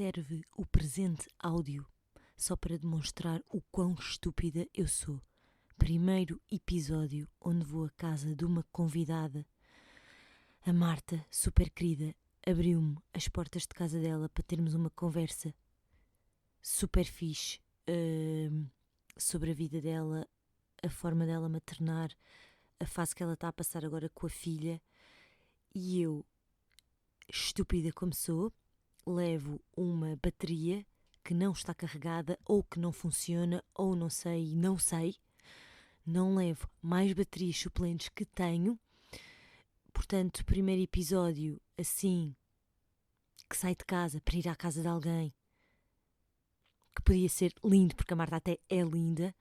serve o presente áudio só para demonstrar o quão estúpida eu sou. Primeiro episódio onde vou à casa de uma convidada. A Marta, super querida, abriu-me as portas de casa dela para termos uma conversa super fixe sobre a vida dela, a forma dela maternar, a fase que ela está a passar agora com a filha. E eu, estúpida como sou, levo uma bateria que não está carregada ou que não funciona ou não sei. Não levo mais baterias suplentes que tenho. Portanto, primeiro episódio assim, que sai de casa para ir à casa de alguém, que podia ser lindo, porque a Marta até é linda,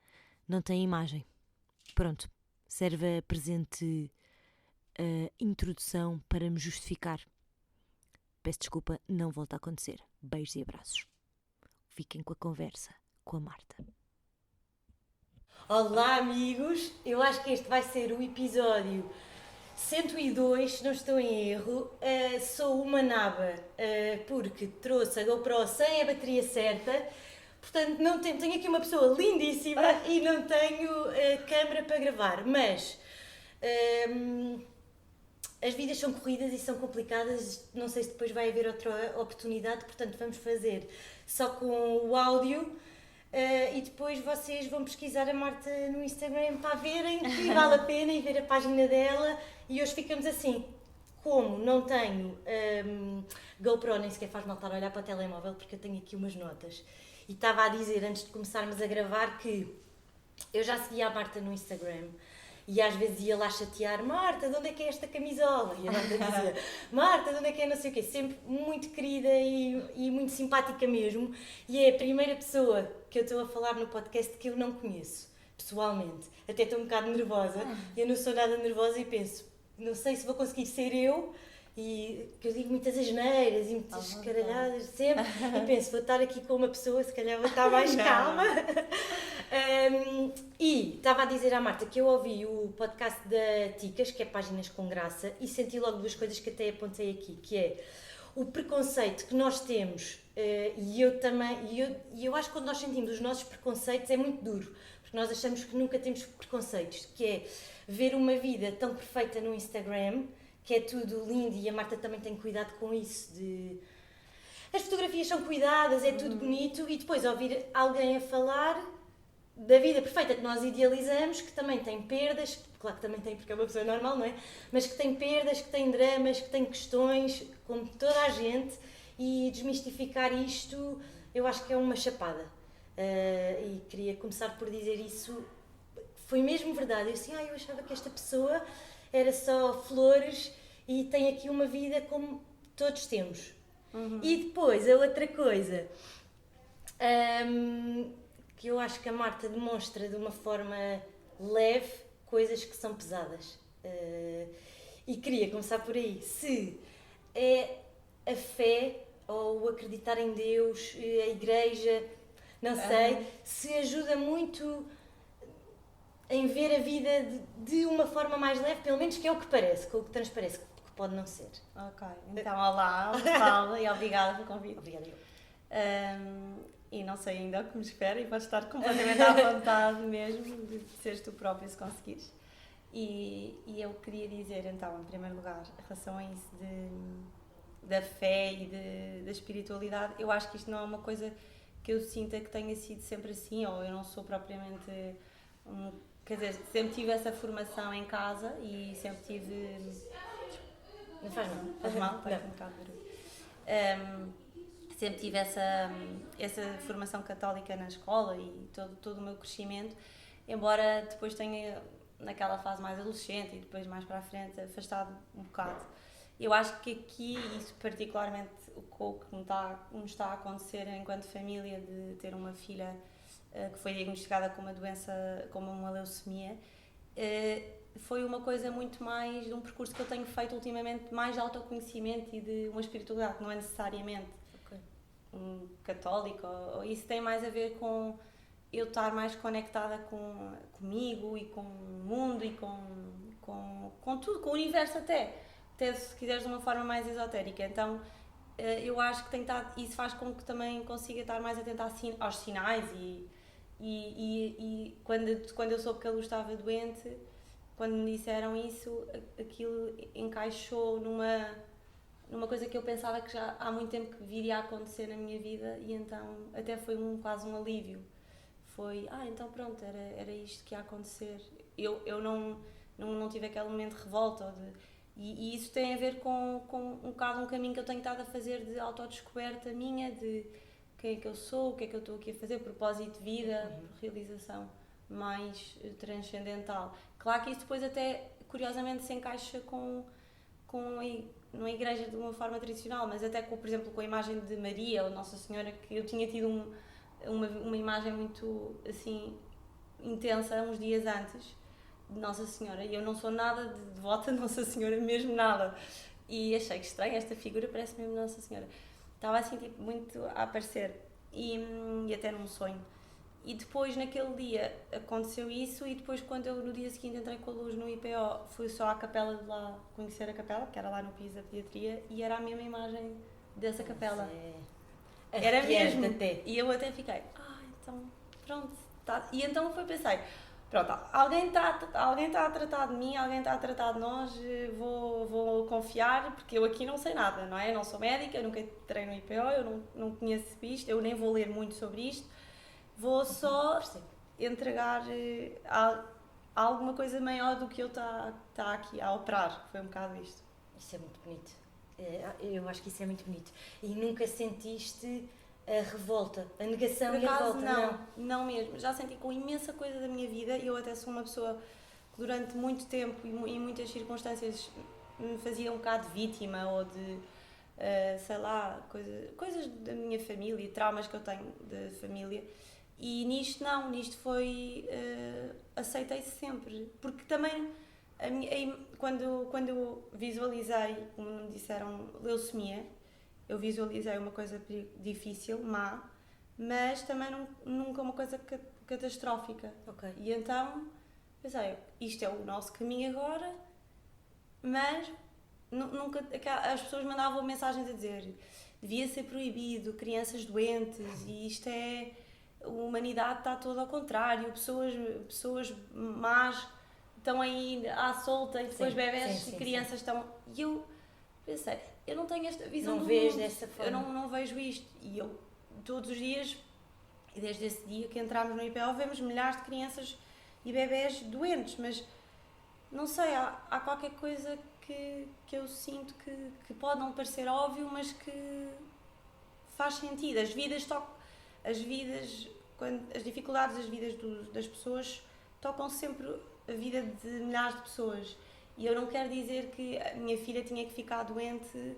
não tem imagem. Pronto, serve a presente introdução para me justificar. Peço desculpa, não volta a acontecer. Beijos e abraços. Fiquem com a conversa com a Marta. Olá, amigos! Eu acho que este vai ser o episódio 102, se não estou em erro. Sou uma naba, porque trouxe a GoPro sem a bateria certa. Portanto, não tenho aqui uma pessoa lindíssima e não tenho câmera para gravar. Mas as vidas são corridas e são complicadas. Não sei se depois vai haver outra oportunidade. Portanto, vamos fazer só com o áudio. E depois vocês vão pesquisar a Marta no Instagram para verem que vale a pena e ver a página dela. E hoje ficamos assim. Como não tenho GoPro, nem sequer faz mal estar a olhar para o telemóvel, porque eu tenho aqui umas notas. E estava a dizer, antes de começarmos a gravar, que eu já seguia a Marta no Instagram. E às vezes ia lá chatear, Marta, de onde é que é esta camisola? E a Marta dizia, Marta, de onde é que é não sei o quê? Sempre muito querida e muito simpática mesmo. E é a primeira pessoa que eu estou a falar no podcast que eu não conheço, pessoalmente. Até estou um bocado nervosa. Eu não sou nada nervosa e penso, não sei se vou conseguir ser eu. E que eu digo muitas asneiras e muitas caralhadas sempre. E penso, vou estar aqui com uma pessoa, se calhar vou estar mais calma. E estava a dizer à Marta que eu ouvi o podcast da Ticas, que é Páginas com Graça, e senti logo duas coisas que até apontei aqui, que é o preconceito que nós temos, e eu também, e eu acho que quando nós sentimos os nossos preconceitos é muito duro, porque nós achamos que nunca temos preconceitos, que é ver uma vida tão perfeita no Instagram, que é tudo lindo, e a Marta também tem cuidado com isso, as fotografias são cuidadas, é tudo bonito, e depois ouvir alguém a falar da vida perfeita que nós idealizamos, que também tem perdas, claro que também tem porque é uma pessoa normal, não é? Mas que tem perdas, que tem dramas, que tem questões, como toda a gente, e desmistificar isto eu acho que é uma chapada. E queria começar por dizer isso, foi mesmo verdade. Eu assim, eu achava que esta pessoa era só flores e tem aqui uma vida como todos temos. E depois, a outra coisa que eu acho que a Marta demonstra de uma forma leve coisas que são pesadas. E queria começar por aí. Se é a fé ou o acreditar em Deus, a igreja, não sei, se ajuda muito em ver a vida de uma forma mais leve, pelo menos que é o que parece, que é o que transparece, que pode não ser. Ok, então olá, Paula, e obrigada pelo convite. Obrigada eu. E não sei ainda o que me espera e podes estar completamente à vontade mesmo de seres tu próprio se conseguires. E eu queria dizer então, em primeiro lugar, em relação a isso da fé e da espiritualidade, eu acho que isto não é uma coisa que eu sinta que tenha sido sempre assim, ou eu não sou propriamente... Quer dizer, sempre tive essa formação em casa e sempre tive... Não faz mal. Faz mal? Está aqui um bocado de barulho. Sempre tive essa formação católica na escola e todo o meu crescimento, embora depois tenha, naquela fase mais adolescente e depois mais para a frente, afastado um bocado. Eu acho que aqui, isso particularmente o que me está a acontecer enquanto família, de ter uma filha que foi diagnosticada com uma doença, como uma leucemia, foi uma coisa muito mais de um percurso que eu tenho feito ultimamente, mais de autoconhecimento e de uma espiritualidade, que não é necessariamente um católico, ou isso tem mais a ver com eu estar mais conectada comigo e com o mundo e com tudo, com o universo até se quiseres de uma forma mais esotérica. Então eu acho que tenho estado, isso faz com que também consiga estar mais atenta aos sinais e quando eu soube que a Luz estava doente, quando me disseram isso, aquilo encaixou numa coisa que eu pensava que já há muito tempo que viria a acontecer na minha vida, e então até foi quase um alívio. Foi, então pronto, era isto que ia acontecer. Eu não tive aquele momento de revolta, e isso tem a ver com um bocado um caminho que eu tenho estado a fazer de autodescoberta minha, de quem é que eu sou, o que é que eu estou aqui a fazer, propósito de vida, realização mais transcendental. Claro que isso depois até, curiosamente, se encaixa com numa igreja de uma forma tradicional, mas até por exemplo, com a imagem de Maria ou Nossa Senhora, que eu tinha tido uma imagem muito, assim, intensa uns dias antes, de Nossa Senhora, e eu não sou nada de devota de Nossa Senhora, mesmo nada. E achei que estranho, esta figura parece mesmo Nossa Senhora. Estava assim, tipo, muito a aparecer, e até num sonho. E depois, naquele dia, aconteceu isso, e depois, quando eu, no dia seguinte, entrei com a Luz no IPO, fui só à capela de lá conhecer a capela, que era lá no piso da pediatria, e era a mesma imagem dessa capela. Era mesmo. Até. E eu até fiquei, então, pronto. Tá. E então pensei, pronto, alguém está a tratar de mim, alguém está a tratar de nós, vou confiar, porque eu aqui não sei nada, não é? Eu não sou médica, eu nunca entrei no IPO, eu não conheço isto, eu nem vou ler muito sobre isto. Vou só entregar alguma coisa maior do que eu está aqui a operar. Foi um bocado isto. Isso é muito bonito. Eu acho que isso é muito bonito. E nunca sentiste a revolta, a negação e a revolta? Não mesmo. Já senti com imensa coisa da minha vida. Eu até sou uma pessoa que durante muito tempo e em muitas circunstâncias me fazia um bocado de vítima ou de, sei lá, coisas da minha família, traumas que eu tenho de família. E nisto foi, aceitei sempre, porque também quando eu visualizei, como me disseram, leucemia, eu visualizei uma coisa difícil, má, mas também nunca uma coisa catastrófica. Okay. E então pensei, isto é o nosso caminho agora, mas nunca, as pessoas mandavam mensagens a dizer devia ser proibido, crianças doentes, e isto é... A humanidade está toda ao contrário, pessoas más estão aí à solta, e depois bebés e crianças estão... E eu pensei, eu não tenho esta visão do mundo, dessa forma. Eu não vejo isto. E eu, todos os dias, e desde esse dia que entramos no IPO, vemos milhares de crianças e bebés doentes, mas não sei, há qualquer coisa que eu sinto que pode não parecer óbvio, mas que faz sentido. As dificuldades das vidas das pessoas tocam sempre a vida de milhares de pessoas, e eu não quero dizer que a minha filha tinha que ficar doente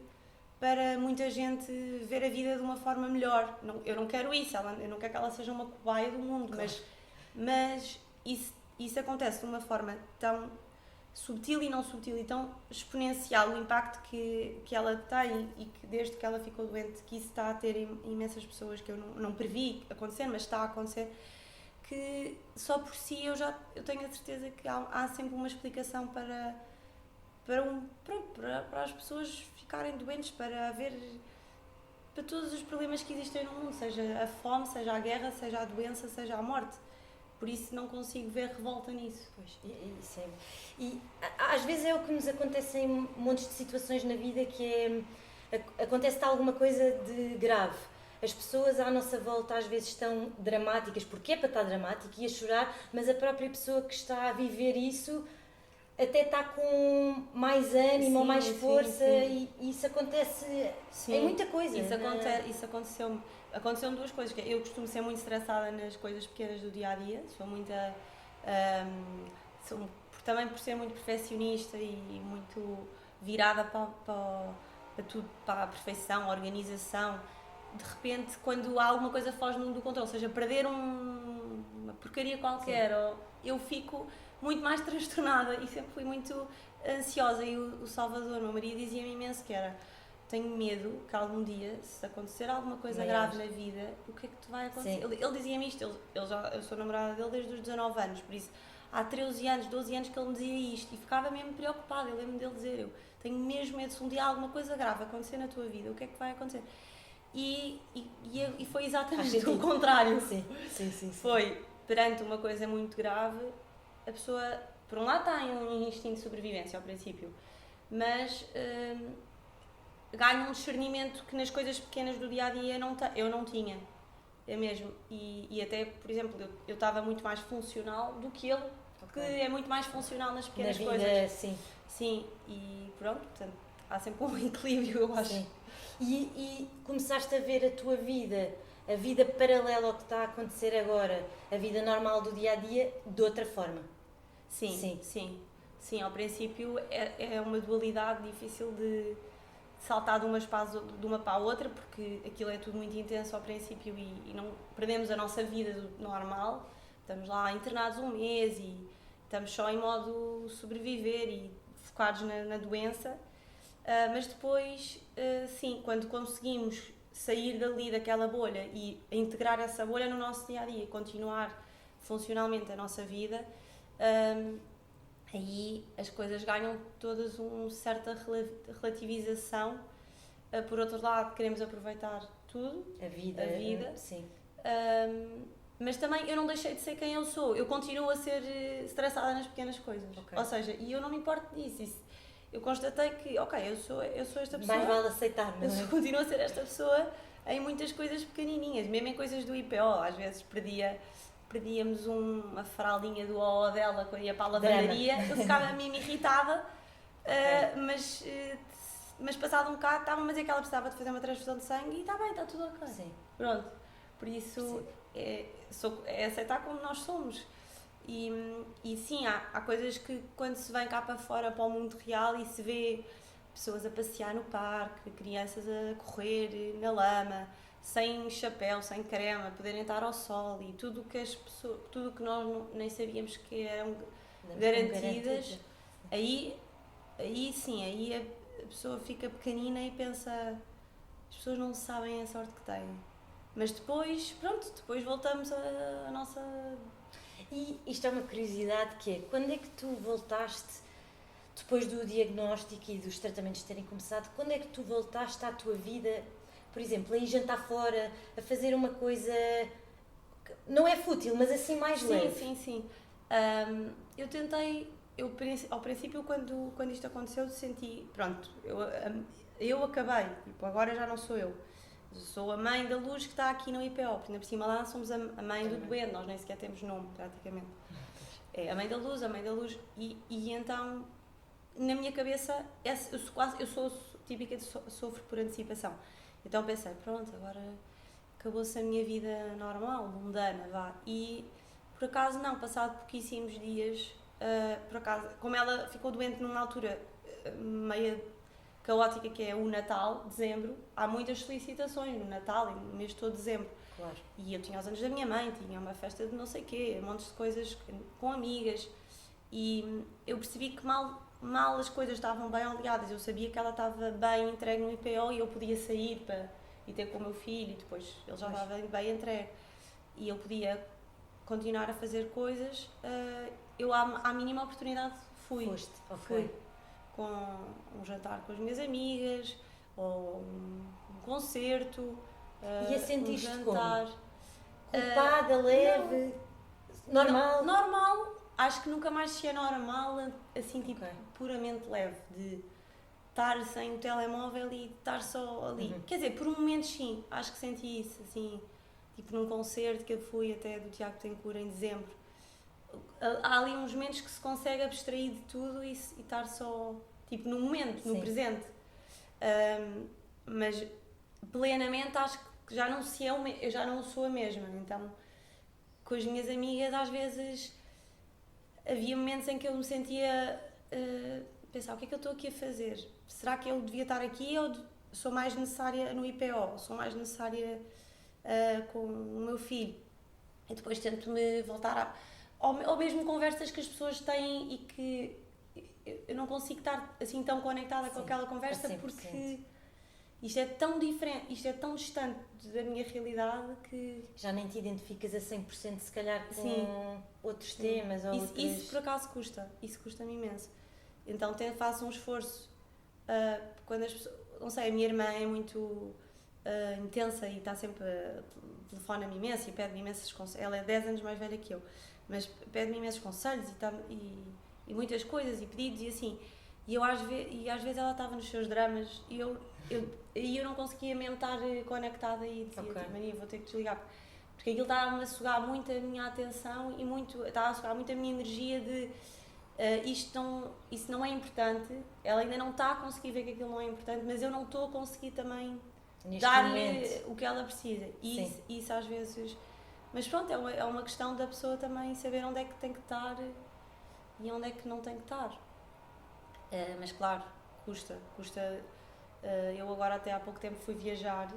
para muita gente ver a vida de uma forma melhor. Eu não quero isso, eu não quero que ela seja uma cobaia do mundo, claro. Mas isso acontece de uma forma tão subtil e não subtil e tão exponencial, o impacto que ela tem, e que desde que ela ficou doente, que isso está a ter imensas pessoas que eu não previ acontecer, mas está a acontecer, que só por si eu tenho a certeza que há sempre uma explicação para as pessoas ficarem doentes, para todos os problemas que existem no mundo, seja a fome, seja a guerra, seja a doença, seja a morte. Por isso não consigo ver revolta nisso. Pois, isso é. E às vezes é o que nos acontece em montes de situações na vida, que acontece alguma coisa de grave. As pessoas à nossa volta às vezes estão dramáticas, porque é para estar dramático e a chorar, mas a própria pessoa que está a viver isso até está com mais ânimo ou mais força, sim. E isso acontece em muita coisa. Isso aconteceu-me duas coisas. Eu costumo ser muito estressada nas coisas pequenas do dia-a-dia, sou muita... também por ser muito perfeccionista e muito virada para tudo, para a perfeição, a organização. De repente, quando alguma coisa foge do controle, seja perder uma porcaria qualquer, eu fico muito mais transtornada e sempre fui muito ansiosa. E o Salvador, meu marido, dizia-me imenso que era: tenho medo que algum dia, se acontecer alguma coisa grave na vida, o que é que te vai acontecer? Ele dizia-me isto, eu sou namorada dele desde os 19 anos, por isso há 13 anos, 12 anos que ele me dizia isto e ficava mesmo preocupada. Eu lembro dele dizer, eu tenho mesmo medo se um dia alguma coisa grave acontecer na tua vida, o que é que vai acontecer? E foi exatamente o contrário. Sim. Foi, perante uma coisa muito grave, a pessoa, por um lado, tem um instinto de sobrevivência ao princípio, mas ganha um discernimento que nas coisas pequenas do dia-a-dia eu não tinha. É mesmo. E até, por exemplo, eu estava muito mais funcional do que ele, que é muito mais funcional nas pequenas coisas. Sim, e pronto, portanto, há sempre um equilíbrio, eu acho. Sim. E começaste a ver a tua vida, a vida paralela ao que está a acontecer agora, a vida normal do dia-a-dia, de outra forma. Sim, ao princípio é uma dualidade difícil de saltar de uma para a outra, porque aquilo é tudo muito intenso ao princípio e não perdemos a nossa vida normal. Estamos lá internados um mês e estamos só em modo sobreviver e focados na doença. Mas depois, sim, quando conseguimos sair dali daquela bolha e integrar essa bolha no nosso dia-a-dia, continuar funcionalmente a nossa vida, aí as coisas ganham todas uma certa relativização. Por outro lado, queremos aproveitar tudo, a vida. Sim. Mas também eu não deixei de ser quem eu sou, eu continuo a ser estressada nas pequenas coisas. Ou seja, e eu não me importo disso. Eu constatei que, eu sou esta pessoa. Mais vale aceitar, não é? Eu continuo a ser esta pessoa em muitas coisas pequenininhas, mesmo em coisas do IPO. Às vezes perdíamos uma fraldinha do OO dela quando ia para a lavandaria, eu ficava mesmo irritada, mas passado um bocado estava-me a dizer que ela precisava de fazer uma transfusão de sangue e está bem, está tudo ok. Sim. Pronto, por isso é aceitar como nós somos. E sim, há coisas que quando se vem cá para fora, para o mundo real e se vê pessoas a passear no parque, crianças a correr na lama, sem chapéu, sem creme, a poderem estar ao sol e tudo que nós nem sabíamos que eram garantidas, aí a pessoa fica pequenina e pensa, as pessoas não sabem a sorte que têm. Mas depois voltamos à nossa... E isto é uma curiosidade que é, quando é que tu voltaste, depois do diagnóstico e dos tratamentos terem começado, quando é que tu voltaste à tua vida, por exemplo, a ir jantar fora, a fazer uma coisa, não é fútil, mas assim mais leve? Sim. Eu tentei, ao princípio quando isto aconteceu senti, pronto, eu acabei, tipo, agora já não sou eu. Sou a mãe da Luz que está aqui no IPO, porque ainda por cima lá somos a mãe do doente, nós nem sequer temos nome, praticamente. É a mãe da Luz, e então, na minha cabeça, eu sou típica de sofro por antecipação. Então pensei, pronto, agora acabou-se a minha vida normal, mundana, vá. E, por acaso, não, passado pouquíssimos dias, por acaso, como ela ficou doente numa altura meia caótica, que é o Natal, dezembro, há muitas solicitações no Natal e no mês todo de dezembro. Claro. E eu tinha os anos da minha mãe, tinha uma festa de não sei quê, montes de coisas com amigas, e eu percebi que mal as coisas estavam bem aliadas, eu sabia que ela estava bem entregue no IPO e eu podia sair para ir ter com o meu filho e depois ele já estava bem entregue e eu podia continuar a fazer coisas, eu à mínima oportunidade fui. Foste, fui com um jantar com as minhas amigas, ou um concerto, e a sentiste um jantar. Culpada, leve, normal? Normal, acho que nunca mais se é normal, assim, tipo, puramente leve, de estar sem o telemóvel e estar só ali. Quer dizer, por um momento sim, acho que senti isso, assim, tipo num concerto que eu fui até do Tiago Tencourt em dezembro. Há ali uns momentos que se consegue abstrair de tudo e estar só, tipo, no momento, no presente. Mas plenamente acho que já não eu já não sou a mesma. Então, com as minhas amigas, às vezes havia momentos em que eu me sentia pensar, o que é que eu estou aqui a fazer? Será que eu devia estar aqui ou sou mais necessária no IPO? Sou mais necessária com o meu filho? E depois tento-me voltar ou mesmo conversas que as pessoas têm e que eu não consigo estar assim tão conectada com aquela conversa porque isto é tão diferente, isto é tão distante da minha realidade que... Já nem te identificas a 100% se calhar com Sim. outros Sim. temas ou Isso por acaso custa, isso custa-me imenso. Então faço um esforço, quando as pessoas... Não sei, a minha irmã é muito intensa e está sempre... telefona-me imenso e pede-me imensos conselhos. Ela é 10 anos mais velha que eu, mas pede-me imensos conselhos e muitas coisas e pedidos e assim. E às vezes ela estava nos seus dramas e eu não conseguia mesmo estar conectada e dizia, tipo, Maria, vou ter que desligar. Porque aquilo estava-me a sugar muito a minha atenção e estava a sugar muito a minha energia de isso não é importante. Ela ainda não está a conseguir ver que aquilo não é importante, mas eu não estou a conseguir também dar-lhe o que ela precisa. E isso às vezes... Mas pronto, é uma questão da pessoa também saber onde é que tem que estar e onde é que não tem que estar. Mas claro, custa. Eu agora até há pouco tempo fui viajar.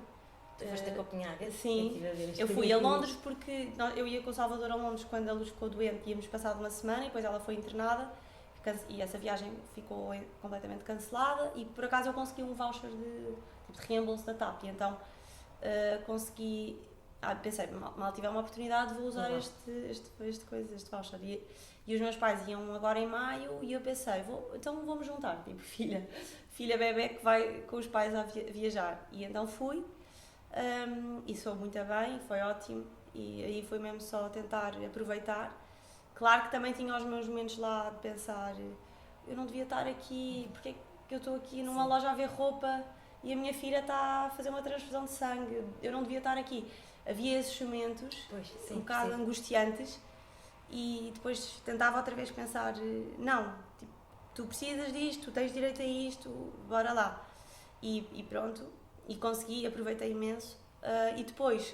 Tu foste a Copenhaga? Sim, eu fui a Londres porque eu ia com o Salvador a Londres quando a Luz ficou doente, íamos passar uma semana e depois ela foi internada e essa viagem ficou completamente cancelada e por acaso eu consegui um voucher de reembolso da TAP e então consegui, pensei, mal tiver uma oportunidade vou usar este voucher e os meus pais iam agora em maio e eu pensei, então vou-me juntar, tipo filha bebé que vai com os pais a viajar e então fui. E soube muito bem, foi ótimo e aí foi mesmo só tentar aproveitar. Claro que também tinha os meus momentos lá de pensar, eu não devia estar aqui, porque é que eu estou aqui numa loja a ver roupa e a minha filha está a fazer uma transfusão de sangue, eu não devia estar aqui. Havia esses momentos um bocado angustiantes e depois tentava outra vez pensar, não, tipo, tu precisas disto, tu tens direito a isto, bora lá. E pronto. E consegui, aproveitei imenso. E depois,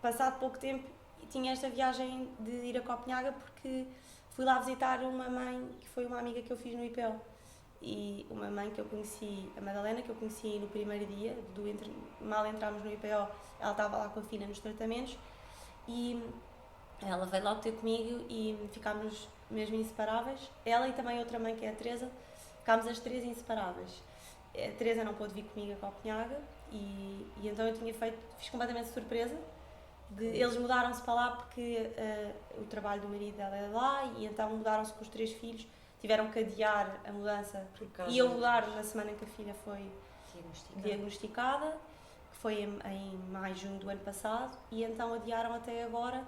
passado pouco tempo, tinha esta viagem de ir a Copenhaga porque fui lá visitar uma mãe que foi uma amiga que eu fiz no IPO. E uma mãe que eu conheci, a Madalena, que eu conheci no primeiro dia, mal entramos no IPO, ela estava lá com a filha nos tratamentos e ela veio logo ter comigo e ficámos mesmo inseparáveis. Ela e também outra mãe que é a Teresa, ficámos as três inseparáveis. A Teresa não pôde vir comigo a Copenhaga e então eu fiz completamente surpresa. Eles mudaram-se para lá porque o trabalho do marido dela é lá e então mudaram-se com os 3 filhos, tiveram que adiar a mudança e eu mudar na semana em que a filha foi diagnosticada, que foi em maio, junho do ano passado e então adiaram até agora,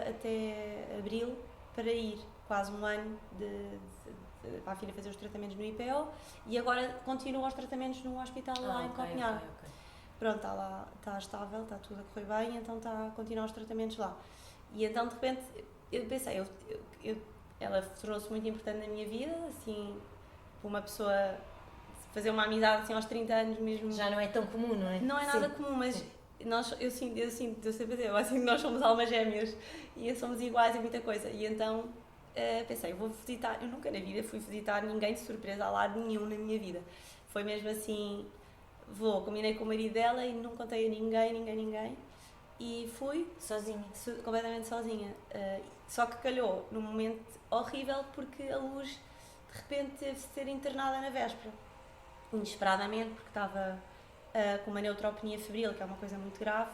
até abril, para ir quase um ano para a filha fazer os tratamentos no IPO e agora continua os tratamentos no hospital lá em Copenhaga. Pronto, está lá, está estável, está tudo a correr bem, então está a continuar os tratamentos lá. E então de repente eu pensei, ela tornou-se muito importante na minha vida, assim, para uma pessoa fazer uma amizade assim aos 30 anos mesmo. Já não é tão comum, não é? Não é nada comum, mas eu sempre digo, assim, nós somos almas gêmeas e somos iguais em muita coisa. E então pensei, vou visitar, eu nunca na vida fui visitar ninguém de surpresa a lado nenhum na minha vida. Foi mesmo assim, combinei com o marido dela e não contei a ninguém e fui sozinha, completamente sozinha. Só que calhou num momento horrível porque a Luz de repente teve de ser internada na véspera, inesperadamente, porque estava com uma neutropenia febril, que é uma coisa muito grave,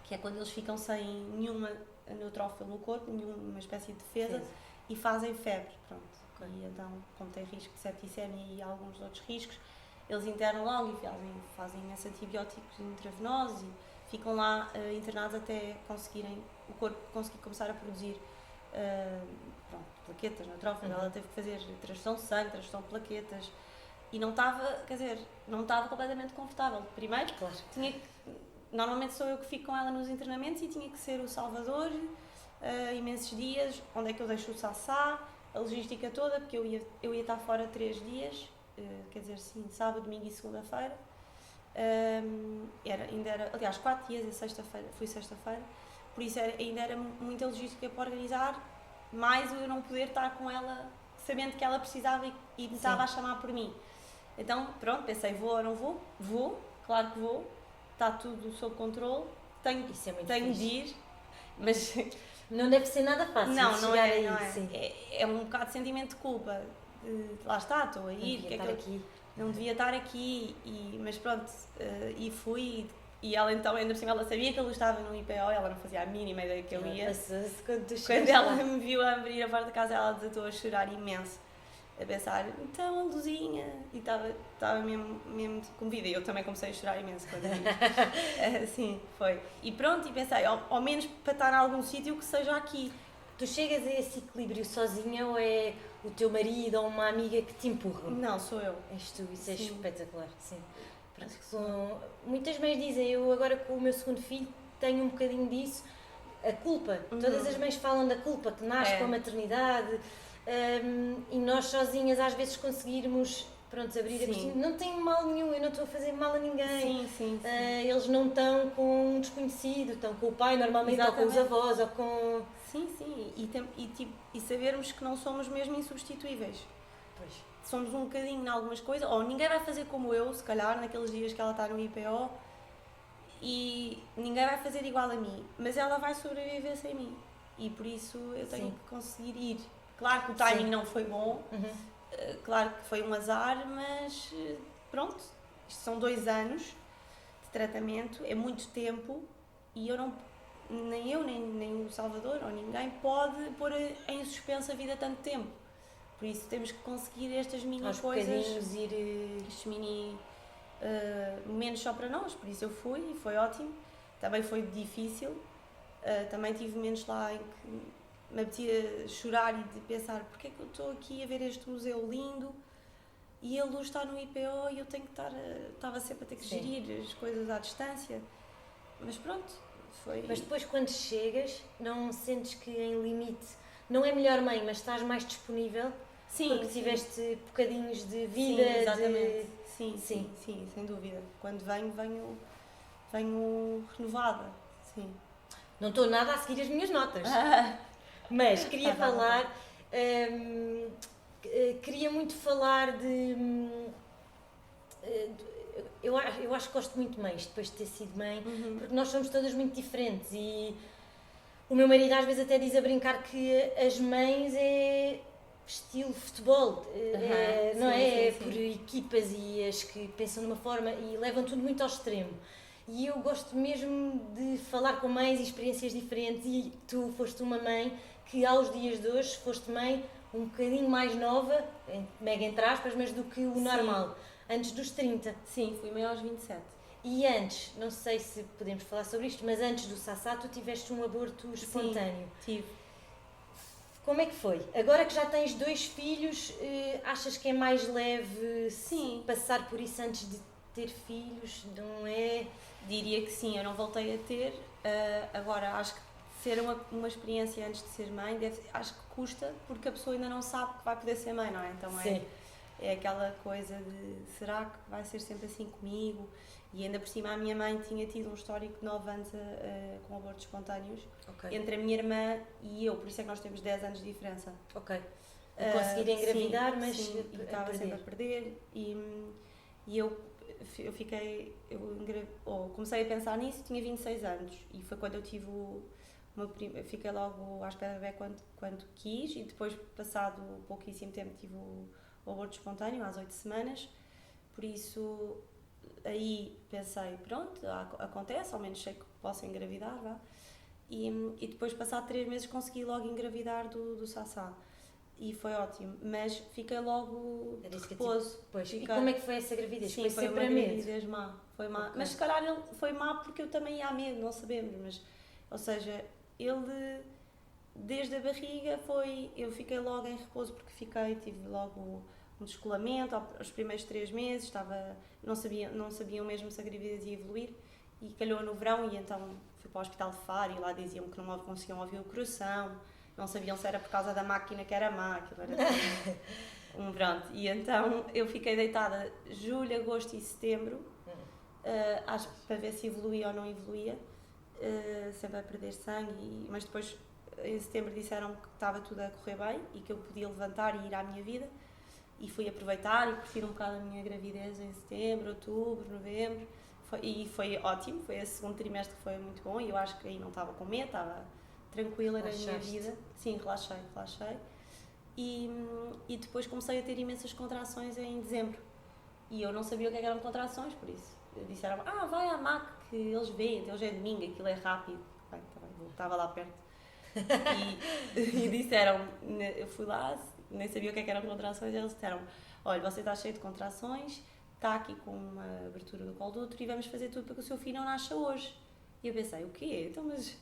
que é quando eles ficam sem nenhuma neutrófilo no corpo, nenhuma espécie de defesa. E fazem febre, pronto. E então, como tem risco de septicemia e alguns outros riscos, eles internam logo e fazem imensos antibióticos intravenosos e ficam lá internados até o corpo conseguir começar a produzir plaquetas, neutrófilos. Ela teve que fazer transfusão de sangue, transfusão de plaquetas e não estava completamente confortável. Primeiro, normalmente sou eu que fico com ela nos internamentos e tinha que ser o Salvador, imensos dias, onde é que eu deixo o Sassá, a logística toda, porque eu ia estar fora 3 dias, quer dizer, sim, sábado, domingo e segunda-feira. Aliás, 4 dias, fui sexta-feira, por isso ainda era muita logística para organizar, mais eu não poder estar com ela, sabendo que ela precisava e me estava a chamar por mim. Então, pronto, pensei, vou ou não vou? Vou, claro que vou, está tudo sob controle, tenho de ir, mas... Não deve ser nada fácil não é um bocado de sentimento de culpa. Lá está, estou a ir, não devia estar aqui, mas pronto, e fui, e ela então, ainda por cima, ela sabia que eu estava no IPO, ela não fazia a mínima ideia que eu ia. Quando ela me viu a abrir a porta da casa, ela desatou a chorar imenso, a pensar, então a Luzinha, e estava mesmo comovida, e eu também comecei a chorar imenso quando vi. Assim, foi. E pronto, e pensei, ao menos para estar em algum sítio que seja aqui. Tu chegas a esse equilíbrio sozinha ou é o teu marido ou uma amiga que te empurra? Não, sou eu. És tu, isso é espetacular, sim. Porque muitas mães dizem, eu agora com o meu segundo filho tenho um bocadinho disso, a culpa. Todas as mães falam da culpa que nasce com a maternidade, e nós sozinhas às vezes conseguirmos, pronto, abrir a piscina. Não tem mal nenhum, eu não estou a fazer mal a ninguém. Sim. Eles não estão com um desconhecido, estão com o pai normalmente, ou com os avós, ou com... Sim, e sabermos que não somos mesmo insubstituíveis. Pois. Somos um bocadinho em algumas coisas, ou ninguém vai fazer como eu, se calhar, naqueles dias que ela está no IPO, e ninguém vai fazer igual a mim, mas ela vai sobreviver sem mim, e por isso eu tenho que conseguir ir. Claro que o timing não foi bom, claro que foi um azar, mas pronto, isto são 2 anos de tratamento, é muito tempo, e nem eu, nem o Salvador, ou ninguém pode pôr em suspenso a vida tanto tempo. Por isso temos que conseguir estas mini coisas, estes mini momentos só para nós. Por isso eu fui e foi ótimo. Também foi difícil, também tive momentos lá em que me apetecia chorar e de pensar porque é que eu estou aqui a ver este museu lindo e a Luz está no IPO e eu tenho que estava sempre a ter que gerir as coisas à distância. Mas pronto, foi... Mas depois quando chegas, não sentes que em limite, não é melhor mãe, mas estás mais disponível? Sim, porque tiveste bocadinhos de vida. Sim, exatamente. Sim, sem dúvida. Quando venho renovada. Sim. Não estou nada a seguir as minhas notas. Mas queria falar. Queria muito falar de. Eu acho que gosto muito de mães, depois de ter sido mãe, porque nós somos todas muito diferentes. E o meu marido às vezes até diz a brincar que as mães é estilo futebol, não é? Sim. Por equipas e as que pensam de uma forma e levam tudo muito ao extremo. E eu gosto mesmo de falar com mães e experiências diferentes, e tu foste uma mãe que aos dias de hoje foste mãe um bocadinho mais nova, mega entre aspas, mas do que o normal, antes dos 30. Sim, fui mãe aos 27. E antes, não sei se podemos falar sobre isto, mas antes do Sassá tu tiveste um aborto espontâneo. Sim, tive. Como é que foi? Agora que já tens 2 filhos, achas que é mais leve passar por isso antes de ter filhos? Não é? Diria que sim, eu não voltei a ter. Agora, acho que ser uma experiência antes de ser mãe, acho que custa, porque a pessoa ainda não sabe que vai poder ser mãe, não é? Então é aquela coisa de, será que vai ser sempre assim comigo? E ainda por cima a minha mãe tinha tido um histórico de 9 anos com abortos espontâneos, entre a minha irmã e eu, por isso é que nós temos 10 anos de diferença. Conseguir engravidar, mas estava sempre a perder, e eu comecei a pensar nisso, tinha 26 anos, e foi quando eu tive eu fiquei logo à espera de bebê quando quis, e depois, passado pouquíssimo tempo, tive o aborto espontâneo, às 8 semanas, por isso... Aí pensei, pronto, acontece, ao menos sei que posso engravidar, vá. E depois, passado 3 meses, consegui logo engravidar do Sassá. E foi ótimo, mas fiquei logo de repouso. E como é que foi essa gravidez? Sim, foi uma gravidez má. Foi má. Mas se calhar ele foi má porque eu também ia a medo, não sabemos. Mas, ou seja, ele, desde a barriga, eu fiquei logo em repouso porque tive logo um descolamento aos primeiros 3 meses, não sabiam mesmo se a gravidez ia evoluir, e calhou no verão, e então fui para o hospital de Faro e lá diziam que não conseguiam ouvir o coração, não sabiam se era por causa da máquina que era má, aquilo era pronto. E então eu fiquei deitada julho, agosto e setembro, para ver se evoluía ou não evoluía, sempre a perder sangue, mas depois em setembro disseram que estava tudo a correr bem e que eu podia levantar e ir à minha vida. E fui aproveitar e curtir um bocado a minha gravidez em setembro, outubro, novembro. Foi ótimo, foi esse segundo trimestre que foi muito bom, e eu acho que aí não estava com medo, estava tranquila na minha vida. Sim, relaxei. E depois comecei a ter imensas contrações em dezembro. E eu não sabia o que eram contrações, por isso. Disseram, vai à MAC que eles veem, hoje é domingo, aquilo é rápido. Bem, estava lá perto. E disseram, eu fui lá, nem sabia o que eram contrações, eles disseram, olha, você está cheio de contrações, está aqui com uma abertura do colo do útero e vamos fazer tudo para que o seu filho não nasça hoje. E eu pensei, o quê? Então, mas...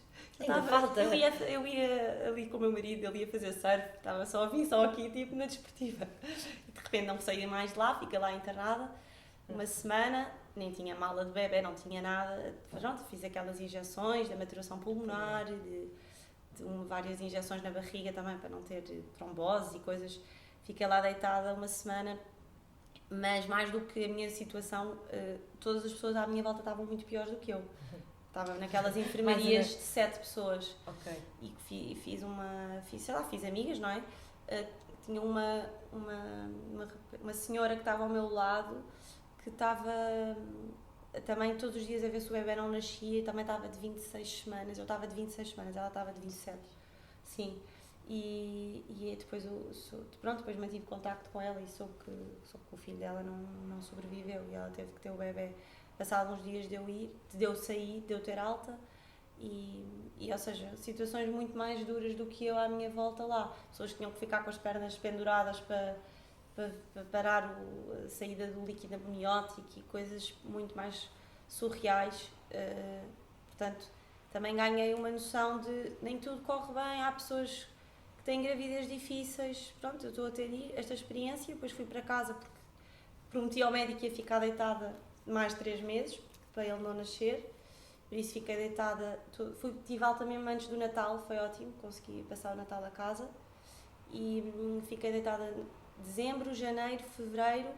Eu ia ali com o meu marido, ele ia fazer surf, estava vim só aqui, tipo, na desportiva. E de repente não saí mais de lá, fiquei lá internada uma semana, nem tinha mala de bebê, não tinha nada. Pronto, fiz aquelas injeções da maturação pulmonar, várias injeções na barriga também para não ter trombose e coisas. Fiquei lá deitada uma semana, mas mais do que a minha situação, todas as pessoas à minha volta estavam muito piores do que eu. Estava naquelas enfermarias de 7 pessoas. Ok. E fiz amigas, não é? Tinha uma senhora que estava ao meu lado, que estava também todos os dias a ver se o bebê não nascia, e também estava de 26 semanas. Eu estava de 26 semanas, ela estava de 27. Sim. E depois, depois mantive contacto com ela e soube que o filho dela não sobreviveu e ela teve que ter o bebê. Passado uns dias de eu sair, de eu ter alta ou seja, situações muito mais duras do que eu à minha volta lá. Pessoas que tinham que ficar com as pernas penduradas para parar a saída do líquido amniótico e coisas muito mais surreais. Portanto, também ganhei uma noção de nem tudo corre bem, há pessoas que têm gravidez difíceis. Pronto, eu estou a ter esta experiência, depois fui para casa porque prometi ao médico que ia ficar deitada mais 3 meses, para ele não nascer, por isso fiquei deitada, tive alta mesmo antes do Natal, foi ótimo, consegui passar o Natal a casa, e fiquei deitada em dezembro, janeiro, fevereiro,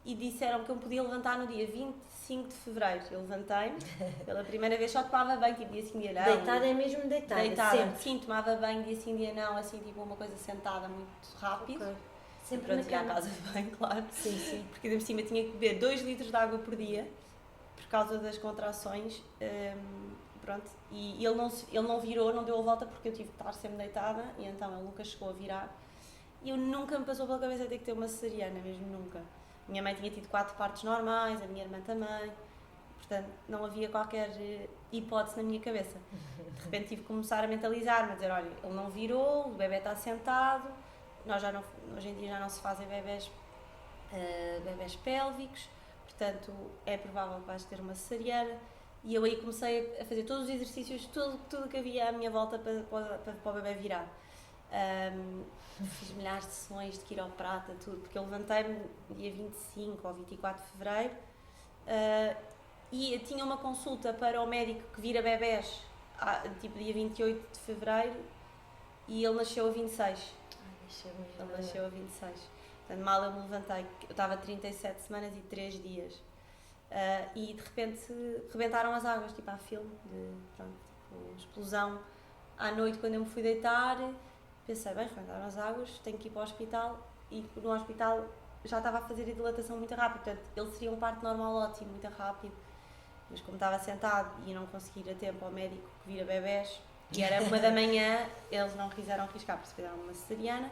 e disseram que eu me podia levantar no dia 25 de fevereiro, eu levantei-me, pela primeira vez só tomava banho, tipo dia sim, dia não. Deitada é mesmo deitada, sempre? Sim, tomava banho dia sim, dia não, assim, tipo uma coisa sentada muito rápido. Okay. Sempre na cama. À casa de banho, claro. Sim. Porque de cima tinha que beber 2 litros de água por dia por causa das contrações. Pronto. E ele não virou, não deu a volta porque eu tive de estar sempre deitada e então ele nunca chegou a virar. E eu nunca me passou pela cabeça ter que ter uma cesariana, mesmo nunca. Minha mãe tinha tido 4 partos normais, a minha irmã também. Portanto, não havia qualquer hipótese na minha cabeça. De repente tive que começar a mentalizar-me, a dizer, olha, ele não virou, o bebê está sentado. Hoje em dia já não se fazem bebés pélvicos, portanto é provável que vais ter uma cesariana. E eu aí comecei a fazer todos os exercícios, tudo que havia à minha volta para o bebê virar. Fiz milhares de sessões de quiroprata, tudo, porque eu levantei-me dia 25 ou 24 de fevereiro e tinha uma consulta para o médico que vira bebés, tipo dia 28 de fevereiro, e ele nasceu a 26. Ele nasceu a 26. Portanto, mal eu me levantei, eu estava 37 semanas e 3 dias. E de repente rebentaram as águas, tipo, há filme, tipo, explosão. À noite, quando eu me fui deitar, pensei, bem, rebentaram as águas, tenho que ir para o hospital. E no hospital já estava a fazer a dilatação muito rápido, portanto, ele seria um parto normal ótimo, muito rápido. Mas como estava sentado e não consegui ir a tempo ao médico que vira bebés, e era 1 da manhã, eles não quiseram arriscar, porque se fizeram uma cesariana.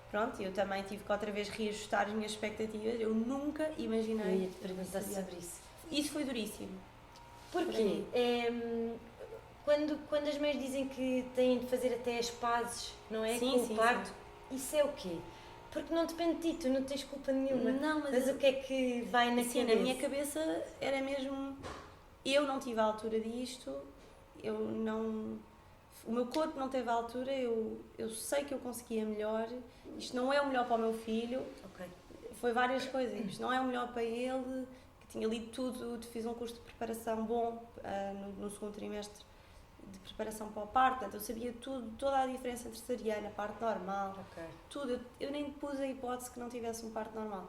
Pronto, eu também tive que outra vez reajustar as minhas expectativas. Eu nunca imaginei. Eu ia-te perguntar sobre isso. Isso foi duríssimo. Porquê? Quando as mães dizem que têm de fazer até as pazes, não é? Com o parto, isso é o quê? Porque não depende de ti, tu não tens culpa nenhuma. Não, mas o que é que vai na cabeça? Na minha cabeça era mesmo... Eu não tive a altura disto, o meu corpo não teve a altura, eu sei que eu conseguia melhor, isto não é o melhor para o meu filho, okay. Foi várias coisas, isto não é o melhor para ele, que tinha lido tudo, fiz um curso de preparação bom no segundo trimestre de preparação para o parto, portanto eu sabia tudo, toda a diferença entre cesariana, parto normal, okay. Tudo, eu nem pus a hipótese que não tivesse um parto normal,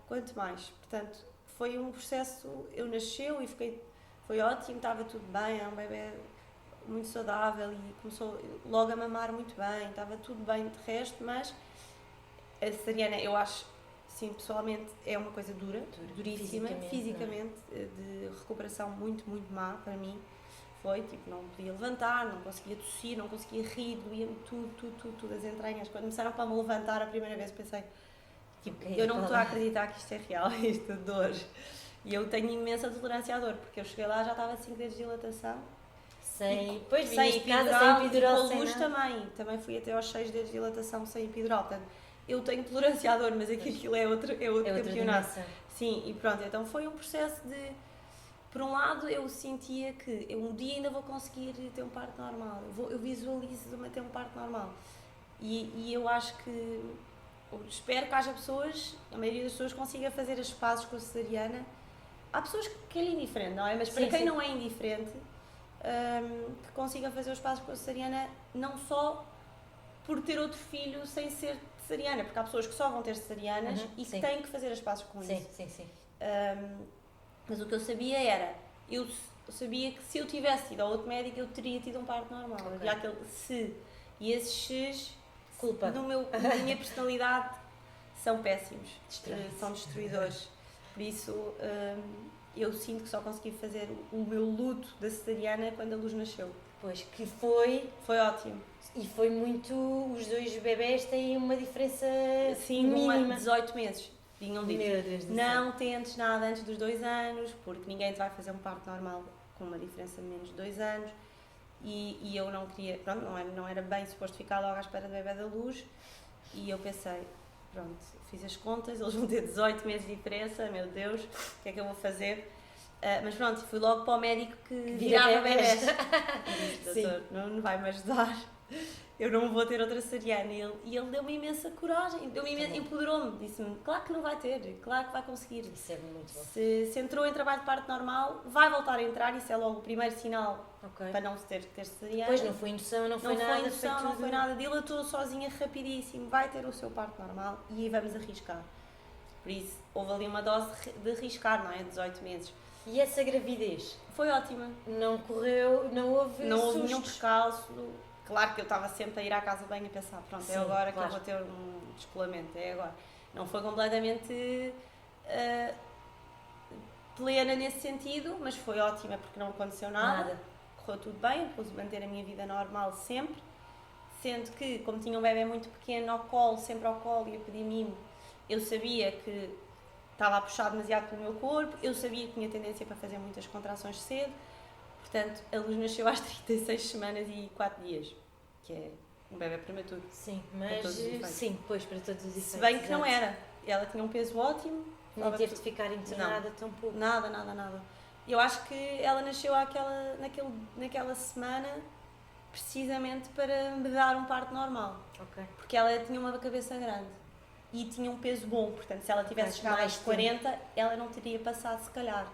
quanto mais, portanto foi um processo, eu nasceu e foi ótimo, estava tudo bem, era um bebê muito saudável e começou logo a mamar muito bem, estava tudo bem de resto, mas a cesariana eu acho, sim, pessoalmente é uma coisa duríssima, fisicamente de recuperação muito, muito má para mim, foi, tipo, não podia levantar, não conseguia tossir, não conseguia rir, doía-me tudo, as entranhas. Quando começaram para me levantar a primeira vez pensei, Tipo, Ok, eu não estou a fala. acreditar que isto é real, isto de dor. E eu tenho imensa tolerância à dor, porque eu cheguei lá já estava 5 dedos de dilatação. Depois Sem vinhas de casa, epidural, sem epidural, e com sem luz nada. também fui até aos 6 dedos de dilatação sem epidural. Portanto, eu tenho tolerância à dor, mas aquilo é outro É outra campeonato. dimensão. Sim, e pronto, então foi um processo de... Por um lado, eu sentia que eu um dia ainda vou conseguir ter um parto normal. Eu visualizo-me a ter um parto normal. E eu acho que... Eu espero que haja pessoas, a maioria das pessoas consiga fazer as pazes com a cesariana. Há pessoas que é indiferente, não é? Mas para Sim, quem sim. não é indiferente, que consiga fazer os pazes com a cesariana, não só por ter outro filho sem ser cesariana, porque há pessoas que só vão ter cesarianas Uhum, e que sim. têm que fazer as pazes com Sim, isso. sim, sim. Mas o que eu sabia era, eu sabia que se eu tivesse ido ao outro médico, eu teria tido um parto normal. Ok. Havia aquele se. E esses X, Culpa. na minha personalidade, são péssimos. Destrói. São destruidores. Por isso, eu sinto que só consegui fazer o meu luto da cesariana quando a luz nasceu. Pois, que foi... Foi ótimo. E foi muito... Os dois bebés têm uma diferença Sim, mínima. 18 meses. Tinham dito. Meu Deus do céu. Não tentes nada antes dos 2 anos, porque ninguém te vai fazer um parto normal com uma diferença de menos de 2 anos. E eu não queria, pronto, não era bem suposto ficar logo à espera do bebé da luz. E eu pensei, pronto, fiz as contas, eles vão ter 18 meses de diferença, meu Deus, o que é que eu vou fazer? Mas pronto, fui logo para o médico que virava bebés. E disse, doutor, não vai-me ajudar. Eu não vou ter outra cesariana. E ele deu-me imensa coragem, empoderou-me, disse-me, claro que não vai ter, claro que vai conseguir. Isso é muito bom. Se entrou em trabalho de parto normal, vai voltar a entrar, isso é logo o primeiro sinal Ok. para não se ter que ter cesariana. Depois não foi indução, não foi nada. indução, foi não tudo... foi nada, dilatou sozinha rapidíssimo, vai ter o seu parto normal e aí vamos arriscar. Por isso, houve ali uma dose de arriscar, não é? 18 meses. E essa gravidez? Foi ótima. Não correu, não houve Não houve sustos. nenhum percalço. Claro que eu estava sempre a ir à casa de banho e pensar, pronto, Sim, é agora claro. que eu vou ter um descolamento, é agora. Não foi completamente plena nesse sentido, mas foi ótima porque não aconteceu nada. Correu tudo bem, pude manter a minha vida normal sempre, sendo que, como tinha um bebê muito pequeno ao colo, sempre ao colo e a pedir mimo, eu sabia que estava a puxar demasiado pelo meu corpo, eu sabia que tinha tendência para fazer muitas contrações cedo, portanto, a luz nasceu às 36 semanas e 4 dias, que é um bebê prematuro. Sim, Para mas todos os efeitos. sim, pois para todos os efeitos. Se bem que não exato. era, ela tinha um peso ótimo, Nem teve de ficar internada tão pouco. nada. Eu acho que ela nasceu naquela semana precisamente para me dar um parto normal, Ok. porque ela tinha uma cabeça grande e tinha um peso bom, portanto se ela tivesse chegado mais aos 40, ela não teria passado se calhar.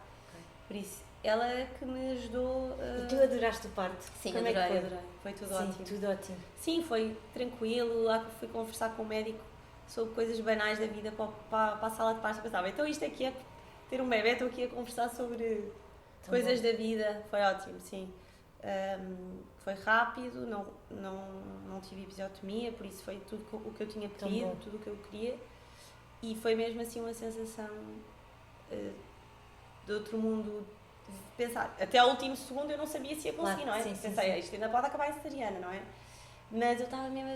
Por isso, ela é que me ajudou. E tu adoraste o parto? Sim, Como é que foi? adorei. Foi tudo Sim, ótimo. tudo ótimo. Sim, foi tranquilo. Lá que fui conversar com o médico sobre coisas banais da vida para a sala de parto. Eu pensava, então isto aqui é ter um bebê, estou aqui a conversar sobre coisas da vida. Foi ótimo, sim. Foi rápido, não tive episiotomia, por isso foi tudo o que eu tinha pedido, tudo o que eu queria. E foi mesmo assim uma sensação de outro mundo. De pensar, até ao último segundo eu não sabia se ia conseguir, Claro, não é? sim, Pensei, sim. isto ainda pode acabar em cesariana, não é? Mas eu estava mesmo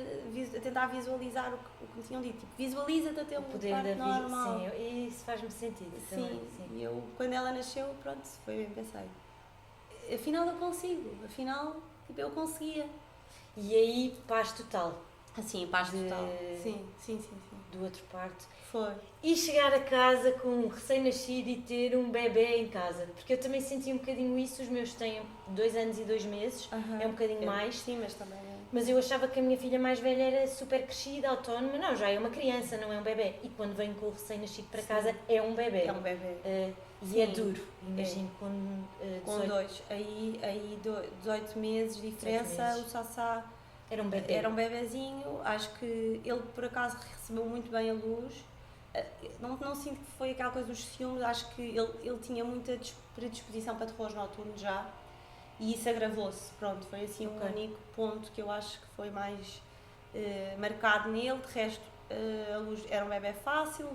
a tentar visualizar o que me tinham dito. Tipo, visualiza-te a ter O um poder parto da vida, normal. sim, e isso faz-me sentido também. Sim. E eu, quando ela nasceu, pronto, foi bem, pensei. Afinal eu consigo, afinal tipo, eu conseguia. E aí, paz total Assim, paz De- total. Sim. do outro parto. Foi. E chegar a casa com um recém-nascido e ter um bebê em casa. Porque eu também senti um bocadinho isso, os meus têm 2 anos e 2 meses, é um bocadinho mais. Sim, mas também é. Mas eu achava que a minha filha mais velha era super crescida, autónoma. Não, já é uma criança, não é um bebê. E quando vem com o recém-nascido para casa, é um bebê. É um bebê. E é Sim. duro. Imagino com Com 18... dois. Aí 18 meses de diferença, 18 meses. o Sassá Era um bebê. era um bebezinho. Acho que ele, por acaso, recebeu muito bem a luz. Não sinto que foi aquela coisa dos ciúmes. Acho que ele tinha muita predisposição para terrores noturnos já. E isso agravou-se, pronto, foi assim o único ponto que eu acho que foi mais marcado nele. De resto, a luz era um bebê fácil,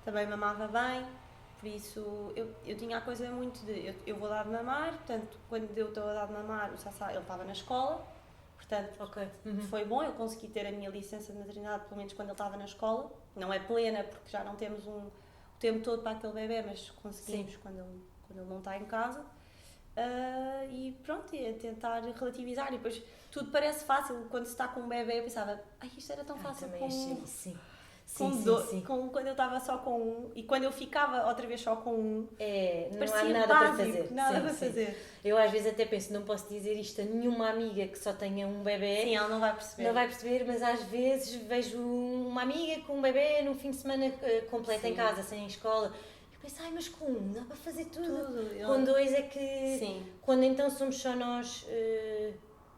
também mamava bem, por isso eu tinha a coisa muito de, eu vou dar de mamar, portanto, quando eu estou a dar de mamar, o Sassá, ele estava na escola, Portanto, Ok. foi bom, eu consegui ter a minha licença de maternidade, pelo menos quando ele estava na escola. Não é plena, porque já não temos o tempo todo para aquele bebê, mas conseguimos quando ele não está em casa. E pronto, é tentar relativizar. E depois tudo parece fácil. Quando se está com um bebê, eu pensava, isto era tão fácil Também com achei um. isso, sim. Quando eu estava só com um e quando eu ficava outra vez só com um, Não há parecia nada básico, para fazer. nada para fazer. Eu às vezes até penso, não posso dizer isto a nenhuma amiga que só tenha um bebê. Sim, ela não vai perceber. Não vai perceber, mas às vezes vejo uma amiga com um bebê num fim de semana completo em casa, sem escola. Eu penso, mas com um dá para fazer tudo. Com dois é que... Sim. Quando então somos só nós...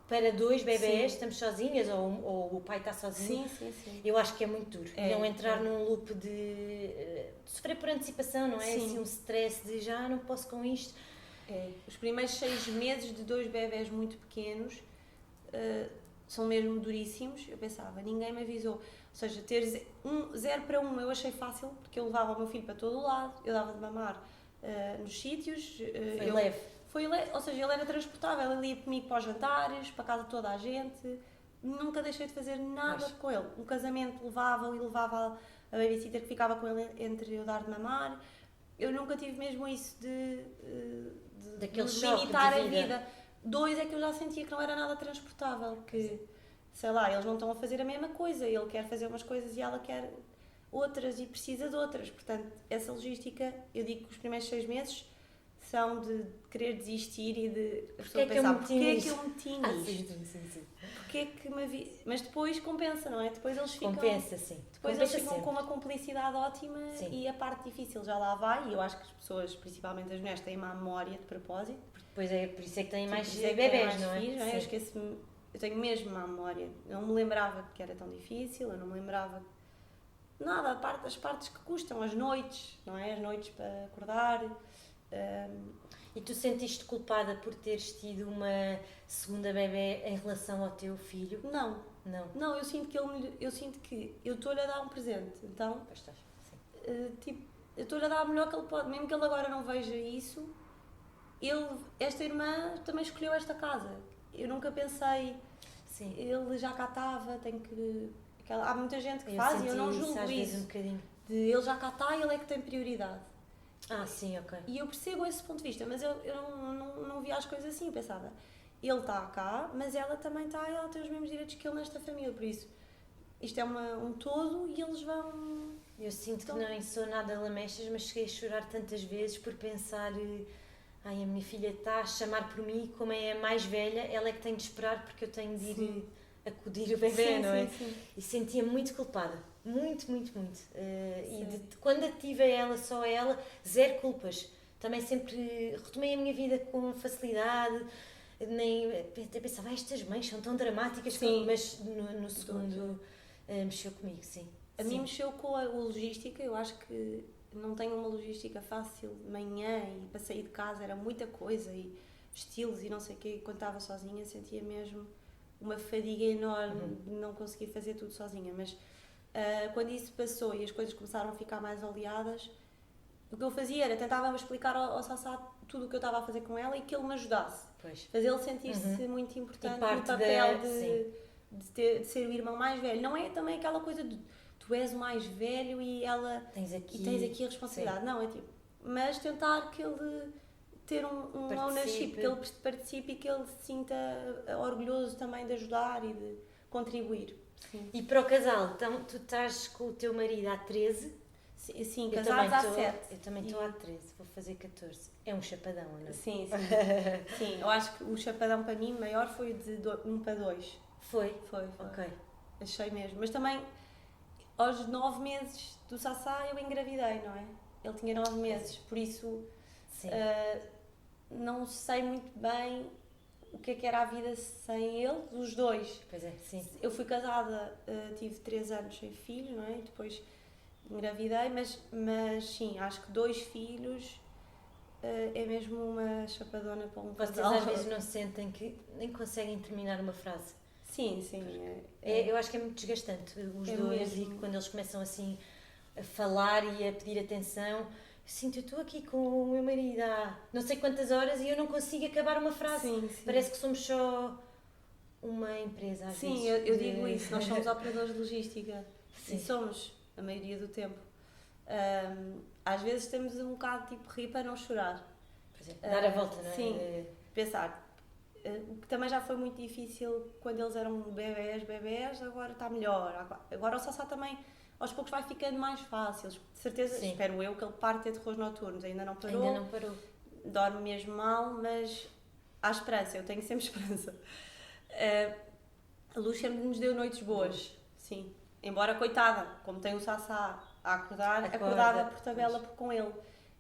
para dois bebés, estamos sozinhas ou o pai está sozinho, Sim. eu acho que é muito duro. Não entrar num loop de sofrer por antecipação, não é? Assim, um stress de já não posso com isto. Os primeiros 6 meses de 2 bebés muito pequenos são mesmo duríssimos. Eu pensava, ninguém me avisou. Ou seja, ter 0 para 1 eu achei fácil, porque eu levava o meu filho para todo o lado, eu dava de mamar nos sítios. Foi leve. Ou seja, ele era transportável, ele ia comigo para os jantares, para a casa de toda a gente, nunca deixei de fazer nada com ele. No casamento levava-o e levava a babysitter que ficava com ele entre eu dar de mamar. Eu nunca tive mesmo isso de limitar a vida. 2 é que eu já sentia que não era nada transportável, que, sei lá, eles não estão a fazer a mesma coisa, ele quer fazer umas coisas e ela quer outras e precisa de outras. Portanto, essa logística, eu digo que os primeiros 6 meses são de querer desistir e de a pessoa pensar, porquê é que eu meti nisto? Sim. Porquê é que me vi... Mas depois compensa, não é? Depois eles ficam... Compensa, sim. Depois eles ficam com uma cumplicidade ótima e a parte difícil já lá vai. E eu acho que as pessoas, principalmente as mulheres, têm má memória de propósito. Depois por isso é que têm mais bebés, não é? Eu esqueço-me... Eu tenho mesmo má memória. Eu não me lembrava que era tão difícil, eu não me lembrava nada, as partes que custam, as noites, não é? As noites para acordar... E tu sentiste culpada por teres tido uma segunda bebé em relação ao teu filho? Não, eu sinto que eu estou-lhe a dar um presente, então Pois estás, sim. tipo, eu estou-lhe a dar o melhor que ele pode, mesmo que ele agora não veja isso. Esta irmã também escolheu esta casa, eu nunca pensei, sim. Ele já cá estava, há muita gente que faz e eu não julgo às vezes isso, um bocadinho. ele já cá está, ele é que tem prioridade. Sim, ok. E eu percebo esse ponto de vista, mas eu não via as coisas assim. Eu pensava, ele está cá, mas ela também está e ela tem os mesmos direitos que ele nesta família. Por isso, isto é um todo e eles vão... Eu sinto que não sou nada lamechas, mas cheguei a chorar tantas vezes por pensar... a minha filha está a chamar por mim, como é a mais velha, ela é que tem de esperar porque eu tenho de ir acudir o bebê, não é? Sim. E sentia muito culpada. Muito. E quando tive ela, só ela, 0 culpas. Também sempre retomei a minha vida com facilidade. Até pensava, estas mães são tão dramáticas, mas no segundo mexeu comigo, sim. A mim mexeu com a logística, eu acho que não tenho uma logística fácil de manhã e para sair de casa era muita coisa e estilos e não sei o quê. Quando estava sozinha sentia mesmo uma fadiga enorme de não conseguir fazer tudo sozinha, mas quando isso passou e as coisas começaram a ficar mais oleadas, o que eu fazia era tentava explicar ao Sassá tudo o que eu estava a fazer com ela e que ele me ajudasse. Fazer-ele sentir-se muito importante no papel de ser o irmão mais velho. Não é também aquela coisa de tu és o mais velho e tens aqui a responsabilidade. Não, é tipo, mas tentar que ele ter um ownership, que ele participe e que ele se sinta orgulhoso também de ajudar e de contribuir. Sim. E para o casal, então, tu estás com o teu marido há 13? Sim, casados há 7. Eu também estou há 13, vou fazer 14. É um chapadão, não é? Sim. Sim, eu acho que o chapadão para mim maior foi de 1 para 2. Foi? Ok. Achei mesmo. Mas também, aos 9 meses do Sassá, eu engravidei, não é? Ele tinha 9 meses, por isso não sei muito bem o que é que era a vida sem ele, dos dois. Pois é, sim. Eu fui casada, tive 3 anos sem filho, não é? E depois engravidei, mas sim, acho que 2 filhos é mesmo uma chapadona para um casal. Vocês às vezes não sentem que nem conseguem terminar uma frase? Sim. Eu acho que é muito desgastante os dois mesmo. E quando eles começam assim a falar e a pedir atenção... Sinto, eu estou aqui com o meu marido há não sei quantas horas e eu não consigo acabar uma frase. Sim. Parece que somos só uma empresa às Sim, vezes. eu digo isso, nós somos operadores de logística. Sim. E somos, a maioria do tempo. Às vezes temos um bocado tipo rir para não chorar. Dar a volta, não é? Sim, pensar. O que também já foi muito difícil quando eles eram bebés, agora está melhor. Agora o Sassá também aos poucos vai ficando mais fácil. De certeza, Sim. espero eu, que ele pare de ter terrores noturnos. Ainda não parou. Ainda não parou. Dorme mesmo mal, mas há esperança, eu tenho sempre esperança. A Luz sempre nos deu noites boas, sim. Embora, coitada, como tem o Sassá a acordava por tabela com ele.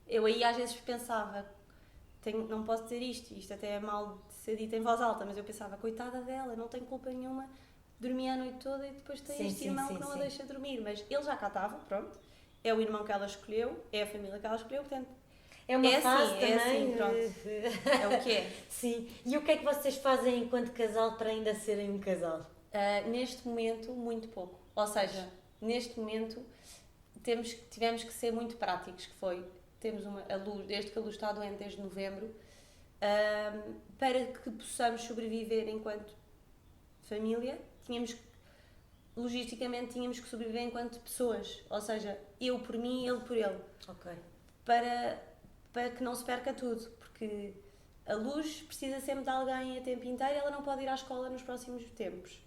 Eu aí às vezes pensava, não posso dizer isto até é mal de ser dito em voz alta, mas eu pensava, coitada dela, não tem culpa nenhuma, dormia a noite toda e depois tem este irmão que não a deixa dormir. Mas ele já cá estava, pronto, é o irmão que ela escolheu, é a família que ela escolheu, portanto... É uma fase assim, também. assim, pronto. É o que é. Sim. E o que é que vocês fazem enquanto casal para ainda serem um casal? Neste momento, muito pouco. Ou seja, neste momento tivemos que ser muito práticos, que foi, temos a Luz, desde que a Luz está doente, desde novembro, para que possamos sobreviver enquanto família, logisticamente tínhamos que sobreviver enquanto pessoas, ou seja, eu por mim e ele por ele. Ok. Para que não se perca tudo, porque a Luz precisa sempre de alguém a tempo inteiro, ela não pode ir à escola nos próximos tempos.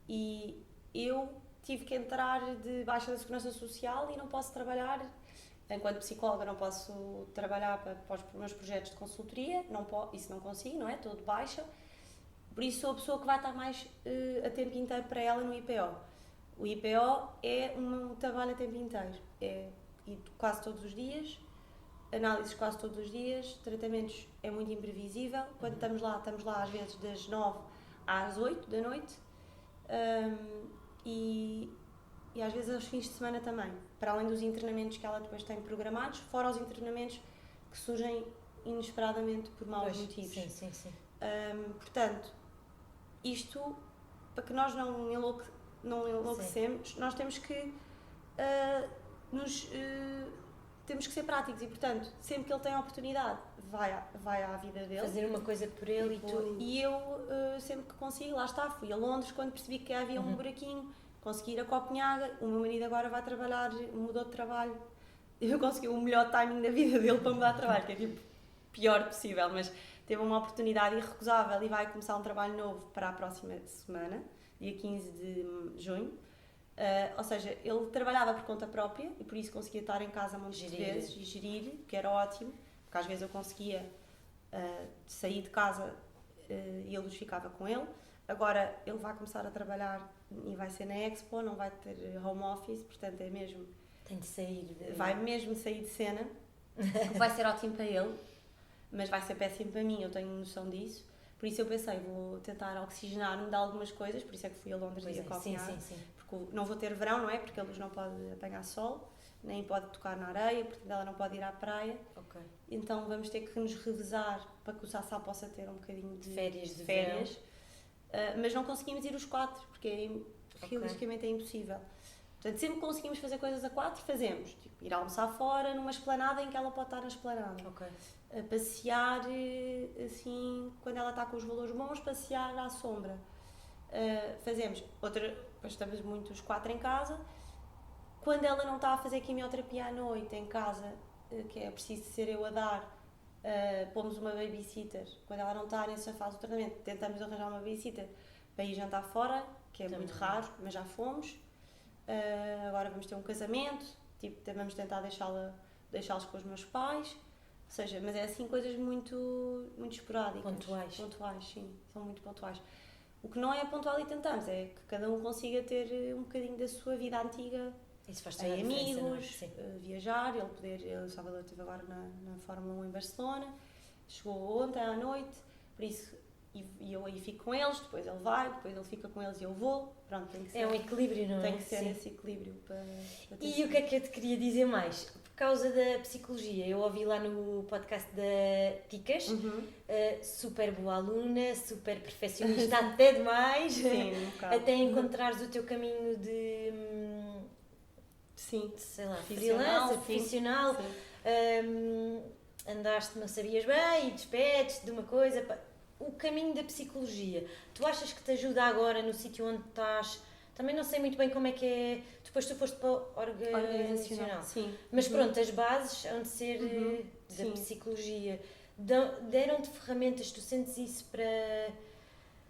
E eu tive que entrar de baixa da Segurança Social e não posso trabalhar, enquanto psicóloga não posso trabalhar para os meus projetos de consultoria, isso não consigo, não é? Estou de baixa, por isso sou a pessoa que vai estar mais a tempo inteiro para ela no IPO. O IPO é um trabalho a tempo inteiro, e quase todos os dias, análises quase todos os dias, tratamentos é muito imprevisível. Quando estamos lá às vezes das 9 às 8 da noite, e às vezes aos fins de semana também, para além dos internamentos que ela depois tem programados, fora os internamentos que surgem inesperadamente por maus motivos. Sim. Portanto, isto, para que nós não enlouquecemos, nós temos que temos que ser práticos e, portanto, sempre que ele tem a oportunidade, vai à vida dele. Fazer uma coisa por ele e tu... E eu, sempre que consigo, lá está, fui a Londres quando percebi que havia um buraquinho, consegui ir a Copenhaga, o meu marido agora vai trabalhar, mudou de trabalho, eu consegui o melhor timing da vida dele para mudar de trabalho, que é tipo, pior possível, mas teve uma oportunidade irrecusável e vai começar um trabalho novo para a próxima semana, dia 15 de junho. Ou seja, ele trabalhava por conta própria e por isso conseguia estar em casa muitas vezes e gerir, que era ótimo, porque às vezes eu conseguia sair de casa e a Luz ficava com ele. Agora ele vai começar a trabalhar e vai ser na Expo, não vai ter home office, portanto é mesmo... Tem de sair. Vai mesmo sair de cena, que vai ser ótimo para ele, mas vai ser péssimo para mim, eu tenho noção disso. Por isso eu pensei, vou tentar oxigenar-me de algumas coisas, por isso é que fui a Londres e a Copenhague. Sim. Porque não vou ter verão, não é? Porque a Luz não pode apanhar sol, nem pode tocar na areia, portanto ela não pode ir à praia. Ok. Então vamos ter que nos revezar para que o Sassá possa ter um bocadinho de férias. Mas não conseguimos ir os 4, porque realisticamente é impossível. Portanto, sempre que conseguimos fazer coisas a 4, fazemos. Tipo, ir almoçar fora, numa esplanada em que ela pode estar na esplanada. Ok. Passear, assim, quando ela está com os valores bons, passear à sombra. Fazemos depois estamos muito os 4 em casa. Quando ela não está a fazer quimioterapia à noite em casa, que é preciso ser eu a dar, pomos uma babysitter. Quando ela não está nessa fase do tratamento, tentamos arranjar uma babysitter para ir jantar fora, que é muito raro, mas já fomos. Agora vamos ter um casamento, tipo, vamos tentar deixá-los com os meus pais. Ou seja, mas é assim coisas muito esporádicas. Pontuais, sim, são muito pontuais. O que não é pontual e tentamos é que cada um consiga ter um bocadinho da sua vida antiga, isso faz em amigos, é? Viajar, o Salvador esteve agora na Fórmula 1 em Barcelona, chegou ontem à noite, por isso, e eu aí fico com eles, depois ele vai, depois ele fica com eles e eu vou, pronto, tem que ser. É um equilíbrio, não é? Tem que ser esse equilíbrio para ter. E o que é que eu te queria dizer mais? Por causa da psicologia, eu ouvi lá no podcast da Ticas, super boa aluna, super perfeccionista até demais, sim, um bocado. Até encontrares o teu caminho de sim, sei lá, freelancer, profissional, sim. Andaste, não sabias bem e despedes de uma coisa, o caminho da psicologia, tu achas que te ajuda agora no sítio onde estás? Também não sei muito bem como é que é. Depois tu foste para o organizacional. Sim. Mas pronto, as bases hão de ser da Sim. psicologia. Deram-te ferramentas, tu sentes isso para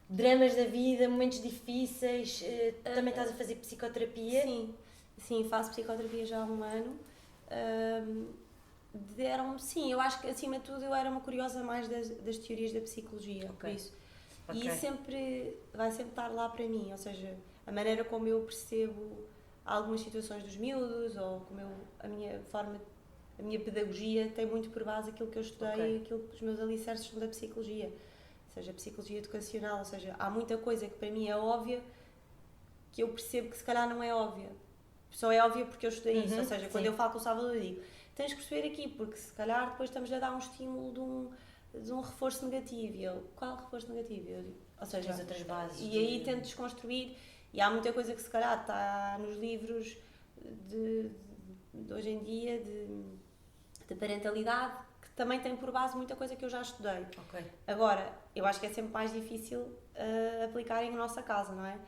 dramas da vida, momentos difíceis? Também estás a fazer psicoterapia? Sim, faço psicoterapia já há um ano. Sim, eu acho que acima de tudo eu era uma curiosa mais das teorias da psicologia, por isso. E isso vai sempre estar lá para mim, ou seja, a maneira como eu percebo algumas situações dos miúdos, ou como a minha pedagogia tem muito por base aquilo que eu estudei, aquilo que os meus alicerces são da psicologia, ou seja, a psicologia educacional, ou seja, há muita coisa que para mim é óbvia, que eu percebo que se calhar não é óbvia. Só é óbvia porque eu estudei isso, ou seja, quando eu falo com o Salvador eu digo, tens que perceber aqui, porque se calhar depois estamos a dar um estímulo de um reforço negativo. E eu, qual reforço negativo? Eu digo, ou seja, as outras bases. E aí tento desconstruir, e há muita coisa que se calhar está nos livros de hoje em dia, de parentalidade, que também tem por base muita coisa que eu já estudei. Agora, eu acho que é sempre mais difícil aplicar em nossa casa, não é?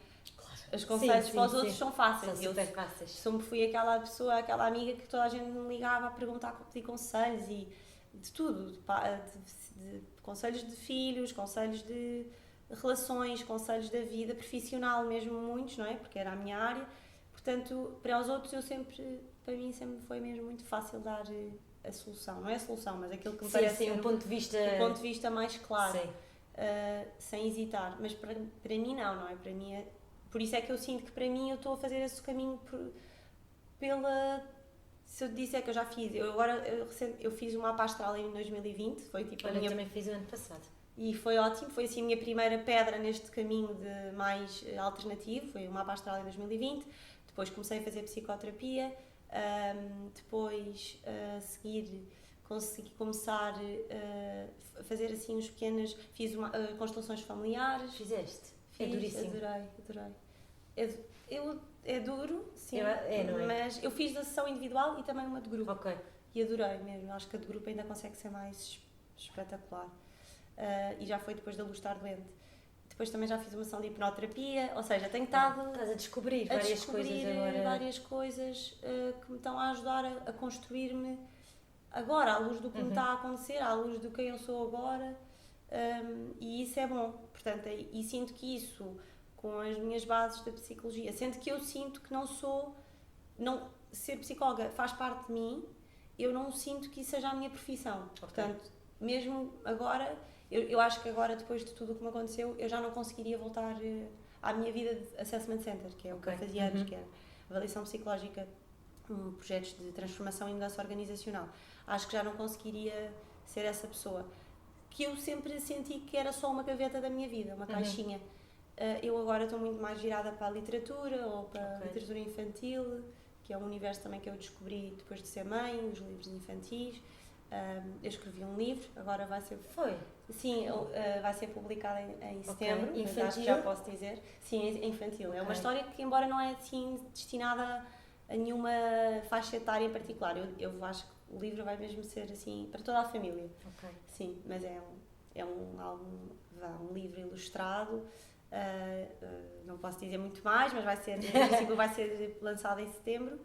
Os conselhos para os outros são fáceis. São super fáceis. Sempre fui aquela pessoa, aquela amiga que toda a gente me ligava a perguntar, a pedir conselhos e de tudo. De conselhos de filhos, conselhos de relações, conselhos da vida profissional, mesmo muitos, não é? Porque era a minha área. Portanto, para os outros para mim sempre foi mesmo muito fácil dar a solução. Não é a solução, mas aquilo que me parece ser um ponto de vista mais claro. Sem hesitar. Mas para mim não é? Para mim por isso é que eu sinto que para mim eu estou a fazer esse caminho se eu disser que eu já fiz, eu fiz uma mapa astral em 2020, foi tipo eu também fiz o ano passado. E foi ótimo, foi assim a minha primeira pedra neste caminho de mais alternativo, foi o mapa astral em 2020, depois comecei a fazer psicoterapia, depois a seguir consegui começar a fazer assim uns pequenos, fiz constelações familiares. Fizeste? É duríssimo. Adorei. É duro, sim, não é? Mas eu fiz a sessão individual e também uma de grupo. E adorei mesmo, acho que a de grupo ainda consegue ser mais espetacular. E já foi depois da luz estar doente. Depois também já fiz uma sessão de hipnoterapia, ou seja, tenho estado a descobrir várias coisas agora. Várias coisas que me estão a ajudar a construir-me agora, à luz do que me está a acontecer, à luz do quem eu sou agora. E isso é bom, portanto, e sinto que isso, com as minhas bases da psicologia, sendo que eu sinto que ser psicóloga faz parte de mim, eu não sinto que isso seja a minha profissão, portanto, mesmo agora, eu acho que agora, depois de tudo o que me aconteceu, eu já não conseguiria voltar à minha vida de Assessment Center, que é o que eu fazia antes, que era avaliação psicológica, projetos de transformação e mudança organizacional. Acho que já não conseguiria ser essa pessoa. Que eu sempre senti que era só uma gaveta da minha vida, uma caixinha. Eu agora estou muito mais virada para a literatura, ou para a literatura infantil, que é um universo também que eu descobri depois de ser mãe, os livros infantis. Eu escrevi um livro, agora vai ser... Sim, vai ser publicado em setembro, infantil? Acho que já posso dizer. Sim, é infantil. É uma história que, embora não é assim destinada a nenhuma faixa etária em particular, eu acho que o livro vai mesmo ser assim para toda a família. Sim, mas é um livro ilustrado. Não posso dizer muito mais, mas vai ser lançado em setembro.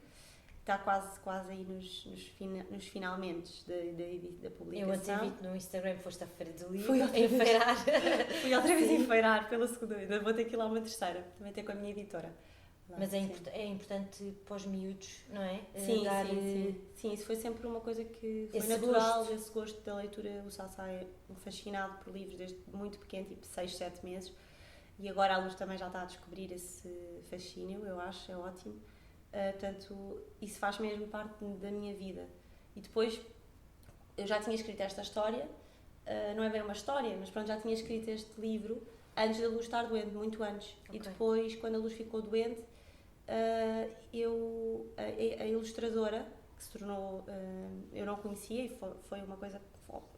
Está quase aí nos finalmente da publicação. Eu até vi no Instagram, foste à Feira do Livro, enfeirar. Fui outra vez enfeirar pela segunda vez, vou ter que ir lá uma terceira, também ter com a minha editora. Mas é importante para os miúdos, não é? Sim, isso foi sempre uma coisa que foi natural, esse gosto da leitura. O Sassá é fascinado por livros desde muito pequeno, tipo 6, 7 meses, e agora a Luz também já está a descobrir esse fascínio, eu acho, é ótimo. Portanto, isso faz mesmo parte da minha vida. E depois, eu já tinha escrito esta história, não é bem uma história, mas pronto, já tinha escrito este livro antes da Luz estar doente, muito antes. E depois, quando a Luz ficou doente, a ilustradora, que se tornou, eu não conhecia, e foi uma coisa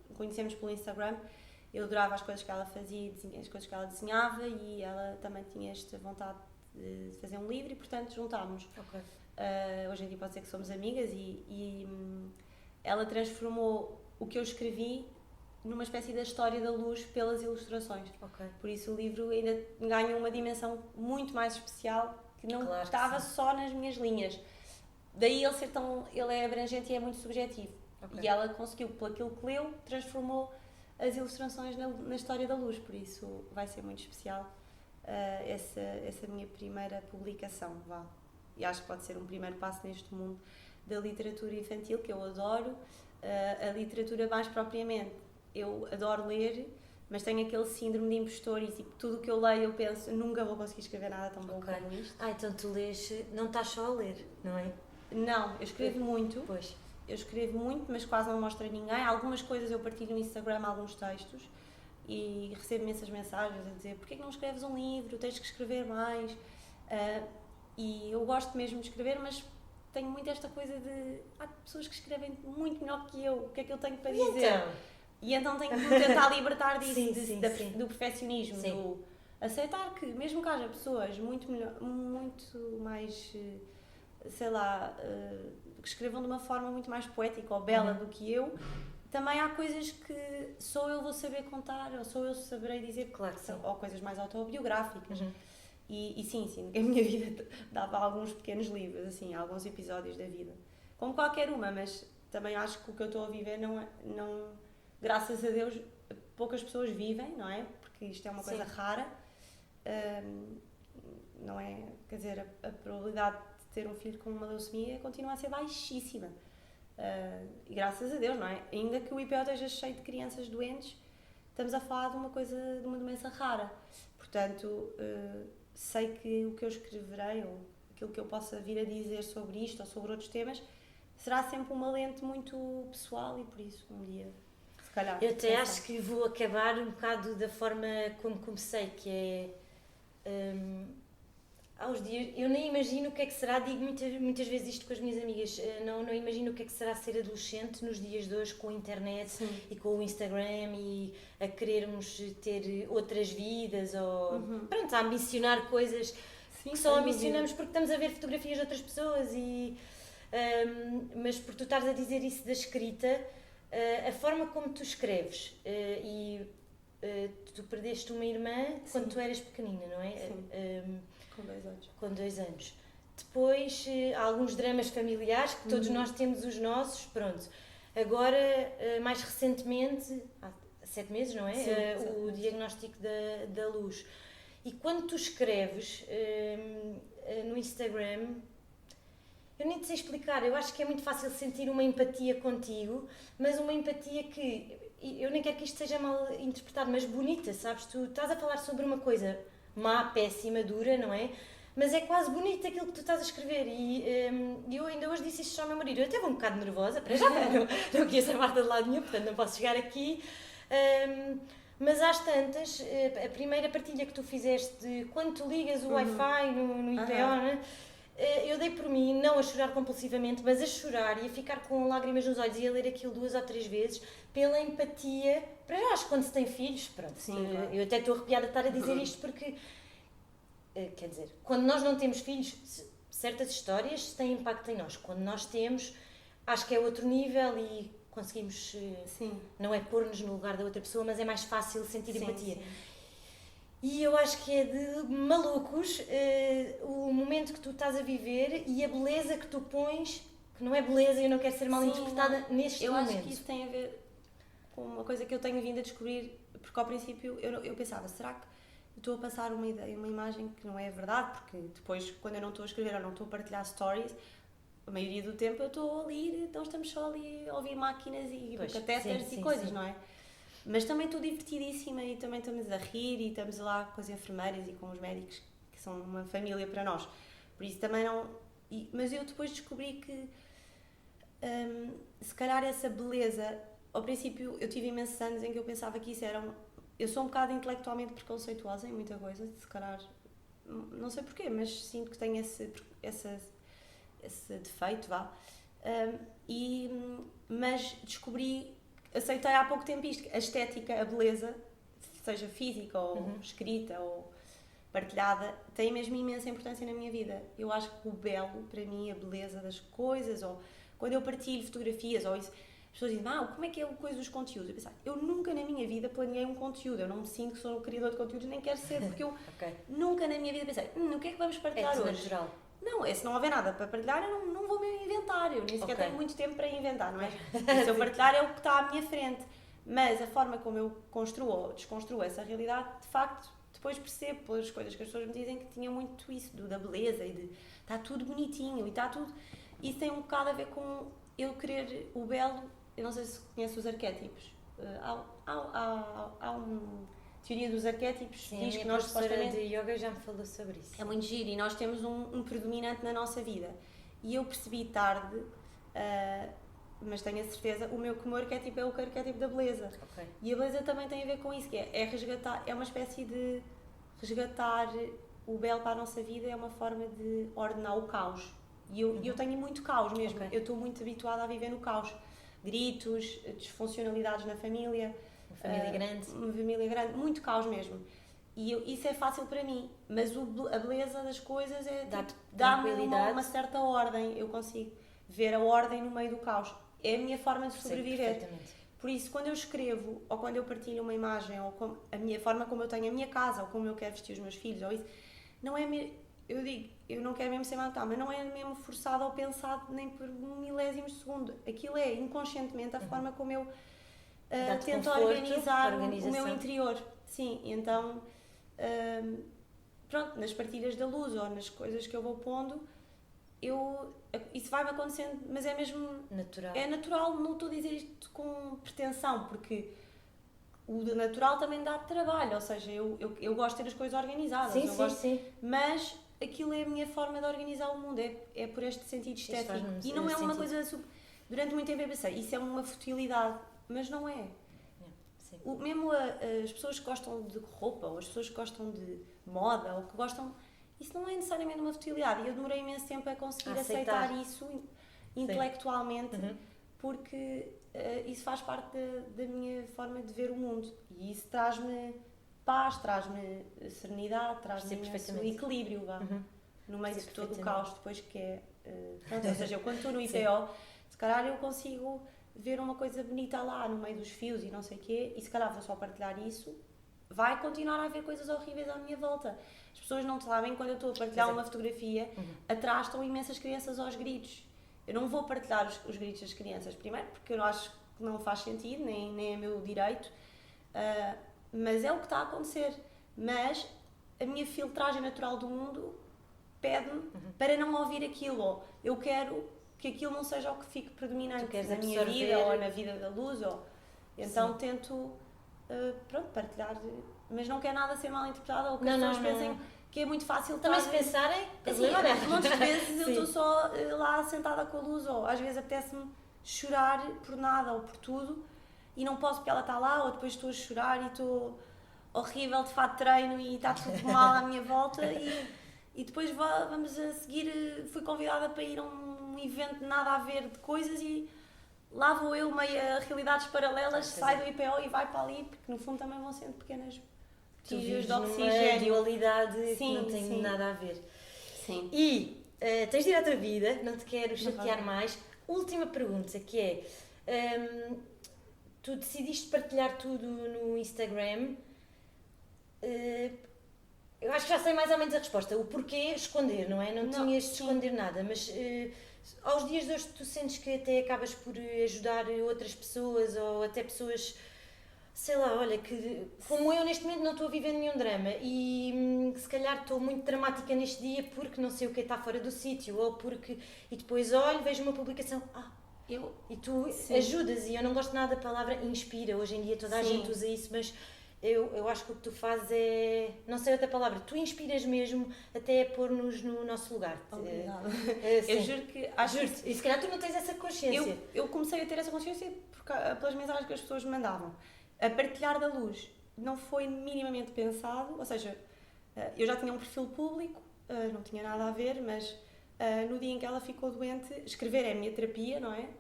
que conhecemos pelo Instagram. Eu adorava as coisas que ela fazia, as coisas que ela desenhava, e ela também tinha esta vontade de fazer um livro, e portanto juntámos. Hoje em dia pode ser que somos amigas, e ela transformou o que eu escrevi numa espécie da história da luz pelas ilustrações. Ok. Por isso o livro ainda ganha uma dimensão muito mais especial, que não Claro que estava sim. só nas minhas linhas. Daí ele é abrangente e é muito subjetivo. Ok. E ela conseguiu, por aquilo que leu, transformou as ilustrações na história da luz. Por isso vai ser muito especial essa minha primeira publicação, vá. E acho que pode ser um primeiro passo neste mundo da literatura infantil, que eu adoro. A literatura mais propriamente, eu adoro ler, mas tenho aquele síndrome de impostor e tipo, tudo o que eu leio eu penso, nunca vou conseguir escrever nada tão bom como isto. Então tu lês, não estás só a ler, não é? Não, eu escrevo muito. Pois. Eu escrevo muito, mas quase não mostro a ninguém. Algumas coisas eu partilho no Instagram, alguns textos, e recebo imensas mensagens a dizer: porquê que não escreves um livro? Tens que escrever mais. E eu gosto mesmo de escrever, mas tenho muito esta coisa de há pessoas que escrevem muito melhor que eu, o que é que eu tenho para dizer? E então tenho que tentar libertar disso, do perfeccionismo, do aceitar que mesmo que haja pessoas muito mais, sei lá, que escrevam de uma forma muito mais poética ou bela do que eu, também há coisas que só eu vou saber contar, ou só eu saberei dizer, Claro que sim. ou coisas mais autobiográficas. E sim, a minha vida dava alguns pequenos livros, assim, alguns episódios da vida. Como qualquer uma, mas também acho que o que eu estou a viver não graças a Deus, poucas pessoas vivem, não é? Porque isto é uma coisa rara. Não é? Quer dizer, a probabilidade de ter um filho com uma leucemia continua a ser baixíssima. E graças a Deus, não é? Ainda que o IPO esteja cheio de crianças doentes, estamos a falar de uma doença rara. Portanto, sei que o que eu escreverei ou aquilo que eu possa vir a dizer sobre isto ou sobre outros temas será sempre uma lente muito pessoal e por isso um dia, se calhar... Eu até acho que vou acabar um bocado da forma como comecei, que é... aos dias, eu nem imagino o que é que será, digo muitas vezes isto com as minhas amigas, não imagino o que é que será ser adolescente nos dias de hoje com a internet e com o Instagram e a querermos ter outras vidas ou pronto, a ambicionar coisas que só ambicionamos porque estamos a ver fotografias de outras pessoas mas por tu estares a dizer isso da escrita, a forma como tu escreves tu perdeste uma irmã quando tu eras pequenina, não é? Com 2 anos. Com 2 anos. Depois, há alguns dramas familiares, que todos nós temos os nossos, pronto. Agora, mais recentemente, há 7 meses, não é? O diagnóstico da luz. E quando tu escreves no Instagram, eu nem te sei explicar, eu acho que é muito fácil sentir uma empatia contigo, mas uma empatia que, eu nem quero que isto seja mal interpretado, mas bonita, sabes? Tu estás a falar sobre uma coisa má, péssima, dura, não é? Mas é quase bonito aquilo que tu estás a escrever e eu ainda hoje disse isto ao meu marido, eu até vou um bocado nervosa, para já não quis a Marta de lado nenhum, portanto não posso chegar aqui, mas às tantas, a primeira partilha que tu fizeste de quando tu ligas o Wi-Fi no IPO, né? Eu dei por mim, não a chorar compulsivamente, mas a chorar e a ficar com lágrimas nos olhos e a ler aquilo 2 ou 3 vezes, pela empatia, para já acho que quando se tem filhos, pronto, claro. Eu até estou arrepiada de estar a dizer isto porque, quer dizer, quando nós não temos filhos, certas histórias têm impacto em nós, quando nós temos, acho que é outro nível e conseguimos, não é pôr-nos no lugar da outra pessoa, mas é mais fácil sentir empatia. E eu acho que é de malucos o momento que tu estás a viver e a beleza que tu pões, que não é beleza, eu não quero ser mal interpretada neste momento. Eu acho que isso tem a ver com uma coisa que eu tenho vindo a descobrir, porque ao princípio eu pensava, será que estou a passar uma ideia, uma imagem que não é verdade? Porque depois, quando eu não estou a escrever ou não estou a partilhar stories, a maioria do tempo eu estou a ler, então estamos só ali a ouvir máquinas e catéteres e coisas, não é? Mas também estou divertidíssima e também estamos a rir e estamos lá com as enfermeiras e com os médicos, que são uma família para nós. Por isso também não... mas eu depois descobri que, se calhar essa beleza... Ao princípio eu tive imensos anos em que eu pensava que isso era... Eu sou um bocado intelectualmente preconceituosa em muita coisa, se calhar... Não sei porquê, mas sinto que tenho esse defeito, vá. Mas descobri... Aceitei há pouco tempo isto, a estética, a beleza, seja física ou escrita ou partilhada, tem mesmo imensa importância na minha vida. Eu acho que o belo, para mim, a beleza das coisas, ou quando eu partilho fotografias, ou isso, pessoas dizem, como é que é o coisa dos conteúdos? Eu pensei, eu nunca na minha vida planeei um conteúdo, eu não me sinto que sou um criador de conteúdos, nem quero ser, porque eu nunca na minha vida pensei, o que é que vamos partilhar hoje? Natural. Não, se não houver nada para partilhar, eu não vou mesmo inventar, eu nem sequer tenho muito tempo para inventar, não é? E se eu partilhar é o que está à minha frente. Mas a forma como eu construo ou desconstruo essa realidade, de facto, depois percebo pelas coisas que as pessoas me dizem que tinha muito isso da beleza e de está tudo bonitinho e está tudo... Isso tem um bocado a ver com eu querer o belo. Eu não sei se conhece os arquétipos. Há uma teoria dos arquétipos que diz que nós supostamente... de yoga já me falou sobre isso. É muito giro e nós temos um predominante na nossa vida. E eu percebi tarde, mas tenho a certeza, que o meu arquétipo é o arquétipo da beleza. E a beleza também tem a ver com isso, que é resgatar, é uma espécie de resgatar o belo para a nossa vida, é uma forma de ordenar o caos. E eu tenho muito caos mesmo, eu estou muito habituada a viver no caos. Gritos, disfuncionalidades na família. Uma família grande. Uma família grande, muito caos mesmo. E isso é fácil para mim, mas a beleza das coisas dá-me uma certa ordem, eu consigo ver a ordem no meio do caos. É a minha forma de sobreviver. Sim, por isso, quando eu escrevo, ou quando eu partilho uma imagem, ou a minha forma como eu tenho a minha casa, ou como eu quero vestir os meus filhos, ou isso, não é eu digo, eu não quero mesmo ser maluca, mas não é mesmo forçado ou pensado nem por milésimos de segundo. Aquilo é inconscientemente a forma como eu tento organizar o meu interior. Sim, então, pronto, nas partilhas da luz ou nas coisas que eu vou pondo, isso vai-me acontecendo, mas é mesmo... Natural. É natural, não estou a dizer isto com pretensão, porque o natural também dá trabalho, ou seja, eu gosto de ter as coisas organizadas. Sim. Mas aquilo é a minha forma de organizar o mundo, é por este sentido estético. E não é uma coisa... Durante muito tempo eu pensei, isso é uma futilidade, mas não é. Mesmo as pessoas que gostam de roupa, ou as pessoas que gostam de moda, ou que gostam... Isso não é necessariamente uma futilidade. E eu demorei imenso tempo a conseguir aceitar isso intelectualmente, porque isso faz parte da minha forma de ver o mundo. E isso traz-me paz, traz-me serenidade, traz-me equilíbrio no meio de todo o caos depois que é... pronto, ou seja, eu quando estou no IPO, se calhar eu consigo ver uma coisa bonita lá no meio dos fios e não sei o quê, e se calhar vou só partilhar isso, vai continuar a haver coisas horríveis à minha volta. As pessoas não sabem, quando eu estou a partilhar uma fotografia, atrás estão imensas crianças aos gritos. Eu não vou partilhar os gritos das crianças, primeiro porque eu acho que não faz sentido, nem é meu direito, mas é o que está a acontecer. Mas a minha filtragem natural do mundo pede-me para não ouvir aquilo. Eu quero que aquilo não seja o que fique predominante na minha vida ou na vida da luz. Então tento partilhar, mas não quer nada ser mal interpretado ou que as pessoas pensem que é muito fácil. Também se pensarem, muitas vezes eu estou só lá sentada com a luz, ou às vezes apetece-me chorar por nada ou por tudo e não posso porque ela está lá, ou depois estou a chorar e estou horrível de fato de treino e está tudo mal à minha volta e depois vamos a seguir, fui convidada para ir a um evento de nada a ver de coisas e lá vou eu, meio a realidades paralelas, sai do IPO e vai para ali, porque no fundo também vão sendo pequenas tiras de oxigênio. Dualidade que não tem nada a ver. Sim. E tens de ir à tua vida, não te quero chatear mais. Última pergunta, que é, tu decidiste partilhar tudo no Instagram, eu acho que já sei mais ou menos a resposta, o porquê esconder, não é? Não tinhas de esconder nada, mas... aos dias de hoje tu sentes que até acabas por ajudar outras pessoas ou até pessoas, sei lá, olha, que como eu neste momento não estou a viver nenhum drama e se calhar estou muito dramática neste dia porque não sei o que está fora do sítio ou porque... E depois olho, vejo uma publicação, e tu ajudas, e eu não gosto nada da palavra inspira, hoje em dia toda a gente usa isso, mas... Eu acho que o que tu fazes é, não sei outra palavra, tu inspiras mesmo até a pôr-nos no nosso lugar. Obrigada. Eu juro que... Juro-te, e se calhar tu não tens essa consciência. Eu comecei a ter essa consciência pelas mensagens que as pessoas me mandavam. A partilhar da luz não foi minimamente pensado, ou seja, eu já tinha um perfil público, não tinha nada a ver, mas no dia em que ela ficou doente, escrever é a minha terapia, não é?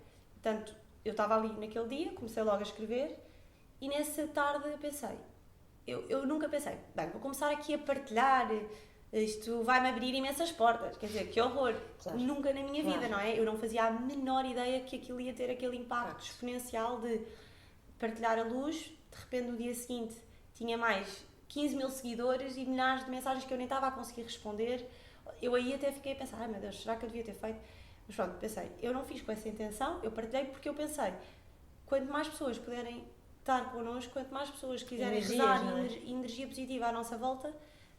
Portanto, eu estava ali naquele dia, comecei logo a escrever e nessa tarde eu pensei... Eu nunca pensei, bem, vou começar aqui a partilhar Isto vai-me abrir imensas portas, quer dizer, que horror. Claro. Nunca na minha vida, Claro. não é? Eu não fazia a menor ideia que aquilo ia ter aquele impacto exponencial de partilhar a luz, de repente no dia seguinte tinha mais 15 mil seguidores e milhares de mensagens que eu nem estava a conseguir responder. Eu aí até fiquei a pensar, ai meu Deus, será que eu devia ter feito? Mas pronto, pensei, eu não fiz com essa intenção, eu partilhei porque eu pensei, quanto mais pessoas puderem estar connosco, quanto mais pessoas quiserem rezar energia positiva à nossa volta,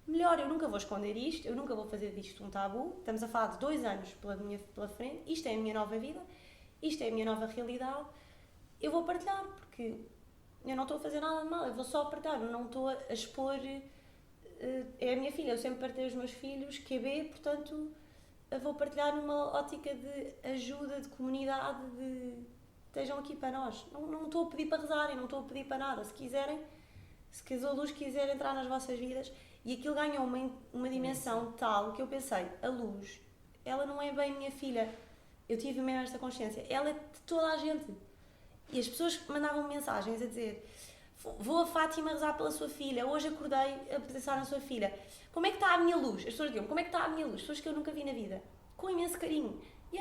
melhor. Eu nunca vou esconder isto, eu nunca vou fazer disto um tabu. Estamos a falar de 2 anos pela frente, isto é a minha nova vida, isto é a minha nova realidade. Eu vou partilhar, porque eu não estou a fazer nada de mal, eu vou só partilhar, eu não estou a expor. É a minha filha, eu sempre partilho os meus filhos, QB, portanto, eu vou partilhar numa ótica de ajuda, de comunidade, de estejam aqui para nós. Não estou a pedir para rezarem, não estou a pedir para nada. Se quiserem, se a luz quiser entrar nas vossas vidas. E aquilo ganhou uma dimensão tal que eu pensei, a luz, ela não é bem minha filha. Eu tive mesmo esta consciência. Ela é de toda a gente. E as pessoas mandavam mensagens a dizer, vou a Fátima rezar pela sua filha, hoje acordei a pensar na sua filha. Como é que está a minha luz? As pessoas diziam, como é que está a minha luz? Pessoas que eu nunca vi na vida. Com imenso carinho. E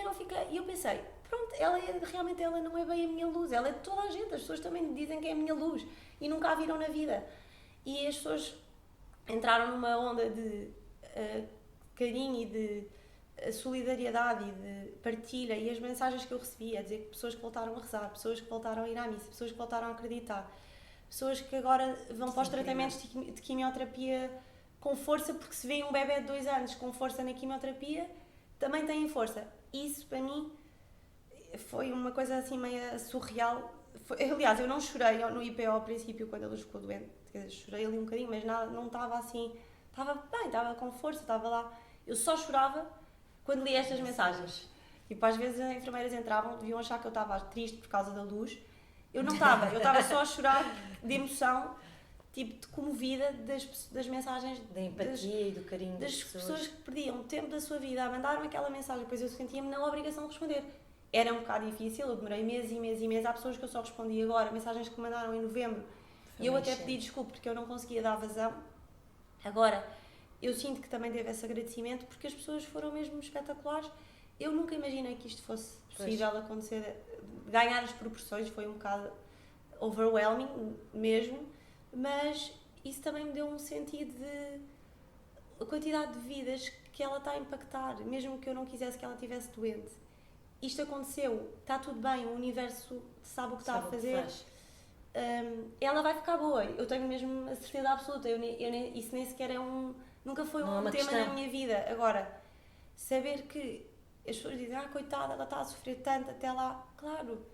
eu pensei, pronto, realmente ela não é bem a minha luz. Ela é de toda a gente. As pessoas também dizem que é a minha luz. E nunca a viram na vida. E as pessoas entraram numa onda de carinho e de solidariedade e de partilha, e as mensagens que eu recebia, a dizer que pessoas que voltaram a rezar, pessoas que voltaram a ir à missa, pessoas que voltaram a acreditar, pessoas que agora vão para os tratamentos de quimioterapia com força, porque se vê um bebê de 2 anos com força na quimioterapia, também têm força. Isso para mim foi uma coisa assim meio surreal. Aliás, eu não chorei no IPO ao princípio quando ela ficou doente. Chorei ali um bocadinho, mas nada, não estava assim, estava bem, estava com força, estava lá. Eu só chorava quando li estas mensagens. Tipo, às vezes as enfermeiras entravam, deviam achar que eu estava triste por causa da luz. Eu não estava, eu estava só a chorar de emoção, tipo, de comovida das mensagens. Da empatia e do carinho das pessoas que perdiam tempo da sua vida a mandar-me aquela mensagem, depois eu sentia-me na obrigação de responder. Era um bocado difícil, eu demorei meses e meses e meses. Há pessoas que eu só respondi agora, mensagens que me mandaram em novembro. E eu até pedi desculpa porque eu não conseguia dar vazão. Agora, eu sinto que também teve esse agradecimento porque as pessoas foram mesmo espetaculares. Eu nunca imaginei que isto fosse possível acontecer. Ganhar as proporções foi um bocado overwhelming mesmo, mas isso também me deu um sentido de a quantidade de vidas que ela está a impactar, mesmo que eu não quisesse que ela estivesse doente. Isto aconteceu, está tudo bem, o universo sabe o que está a fazer. Ela vai ficar boa, eu tenho mesmo a certeza absoluta. Isso nem sequer nunca foi um tema na minha vida. Agora, saber que as pessoas dizem, coitada, ela está a sofrer tanto até lá, claro,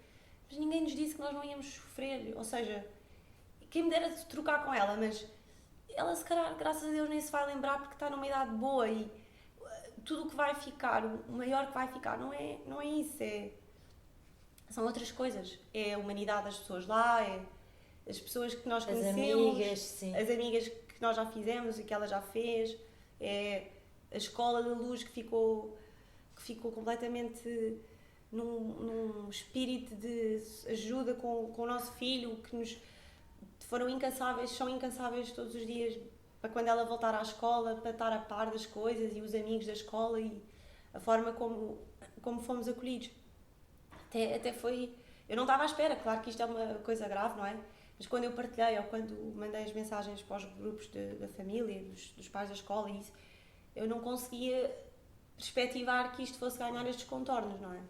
mas ninguém nos disse que nós não íamos sofrer. Ou seja, quem me dera de trocar com ela, mas ela se calhar, graças a Deus, nem se vai lembrar porque está numa idade boa e tudo o que vai ficar, o maior que vai ficar, não é isso, são outras coisas. É a humanidade das pessoas lá, é as pessoas que nós conhecemos, as amigas que nós já fizemos e que ela já fez, é a escola da luz que ficou completamente num espírito de ajuda com o nosso filho, que nos são incansáveis todos os dias para quando ela voltar à escola, para estar a par das coisas e os amigos da escola e a forma como fomos acolhidos. Até foi... Eu não estava à espera, claro que isto é uma coisa grave, não é? Mas quando eu partilhei ou quando mandei as mensagens para os grupos da família, dos pais da escola e isso, eu não conseguia perspectivar que isto fosse ganhar estes contornos, não é?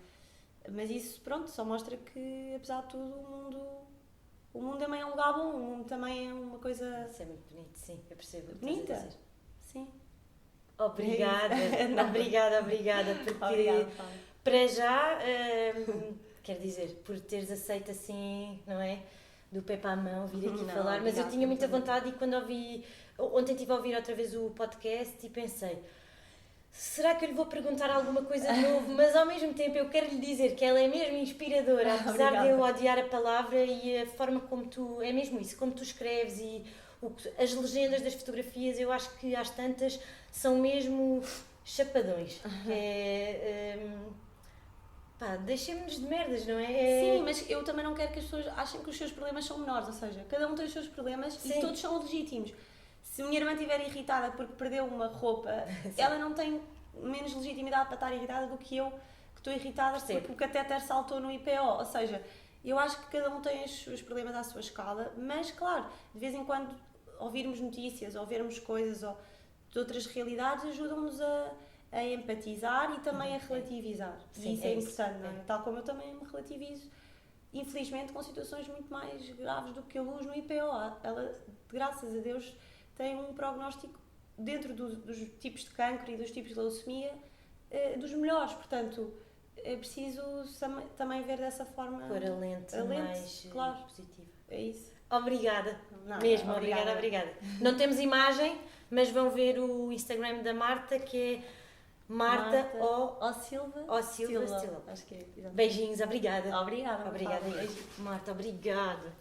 Mas isso, pronto, só mostra que, apesar de tudo, o mundo também é um lugar bom, o mundo também é uma coisa... Isso é muito bonito, sim, eu percebo. Bonita? Sim. Obrigada, obrigada, porque obrigada, para já, quer dizer, por teres aceito assim, não é? Do pé para a mão, vir aqui falar, mas eu tinha muita vontade e quando ontem estive a ouvir outra vez o podcast e pensei, será que eu lhe vou perguntar alguma coisa de novo? Mas ao mesmo tempo eu quero lhe dizer que ela é mesmo inspiradora, apesar de eu odiar a palavra e a forma como tu, é mesmo isso, como tu escreves e as legendas das fotografias, eu acho que às tantas são mesmo chapadões, que deixem-nos de merdas, não é? Sim, mas eu também não quero que as pessoas achem que os seus problemas são menores, ou seja, cada um tem os seus problemas. Sim. E todos são legítimos. Se a minha irmã estiver irritada porque perdeu uma roupa, ela não tem menos legitimidade para estar irritada do que eu, que estou irritada porque o catéter saltou no IPO. Ou seja, eu acho que cada um tem os problemas à sua escala, mas claro, de vez em quando ouvirmos notícias ou vermos coisas ou de outras realidades ajudam-nos a empatizar e também a relativizar. Sim, e isso é importante, isso. não é? Tal como eu também me relativizo, infelizmente, com situações muito mais graves do que a luz no IPO. Ela, graças a Deus, tem um prognóstico dentro dos tipos de cancro e dos tipos de leucemia dos melhores, portanto é preciso também ver dessa forma. Pôr a lente mais claro, positiva. é isso. Obrigada, Nada, mesmo, obrigada. Não temos imagem, mas vão ver o Instagram da Marta, que é Marta O Silva. Silva. Acho que é. Exatamente. Beijinhos, obrigada. Obrigada. Obrigada. Beijinho. Marta, obrigada.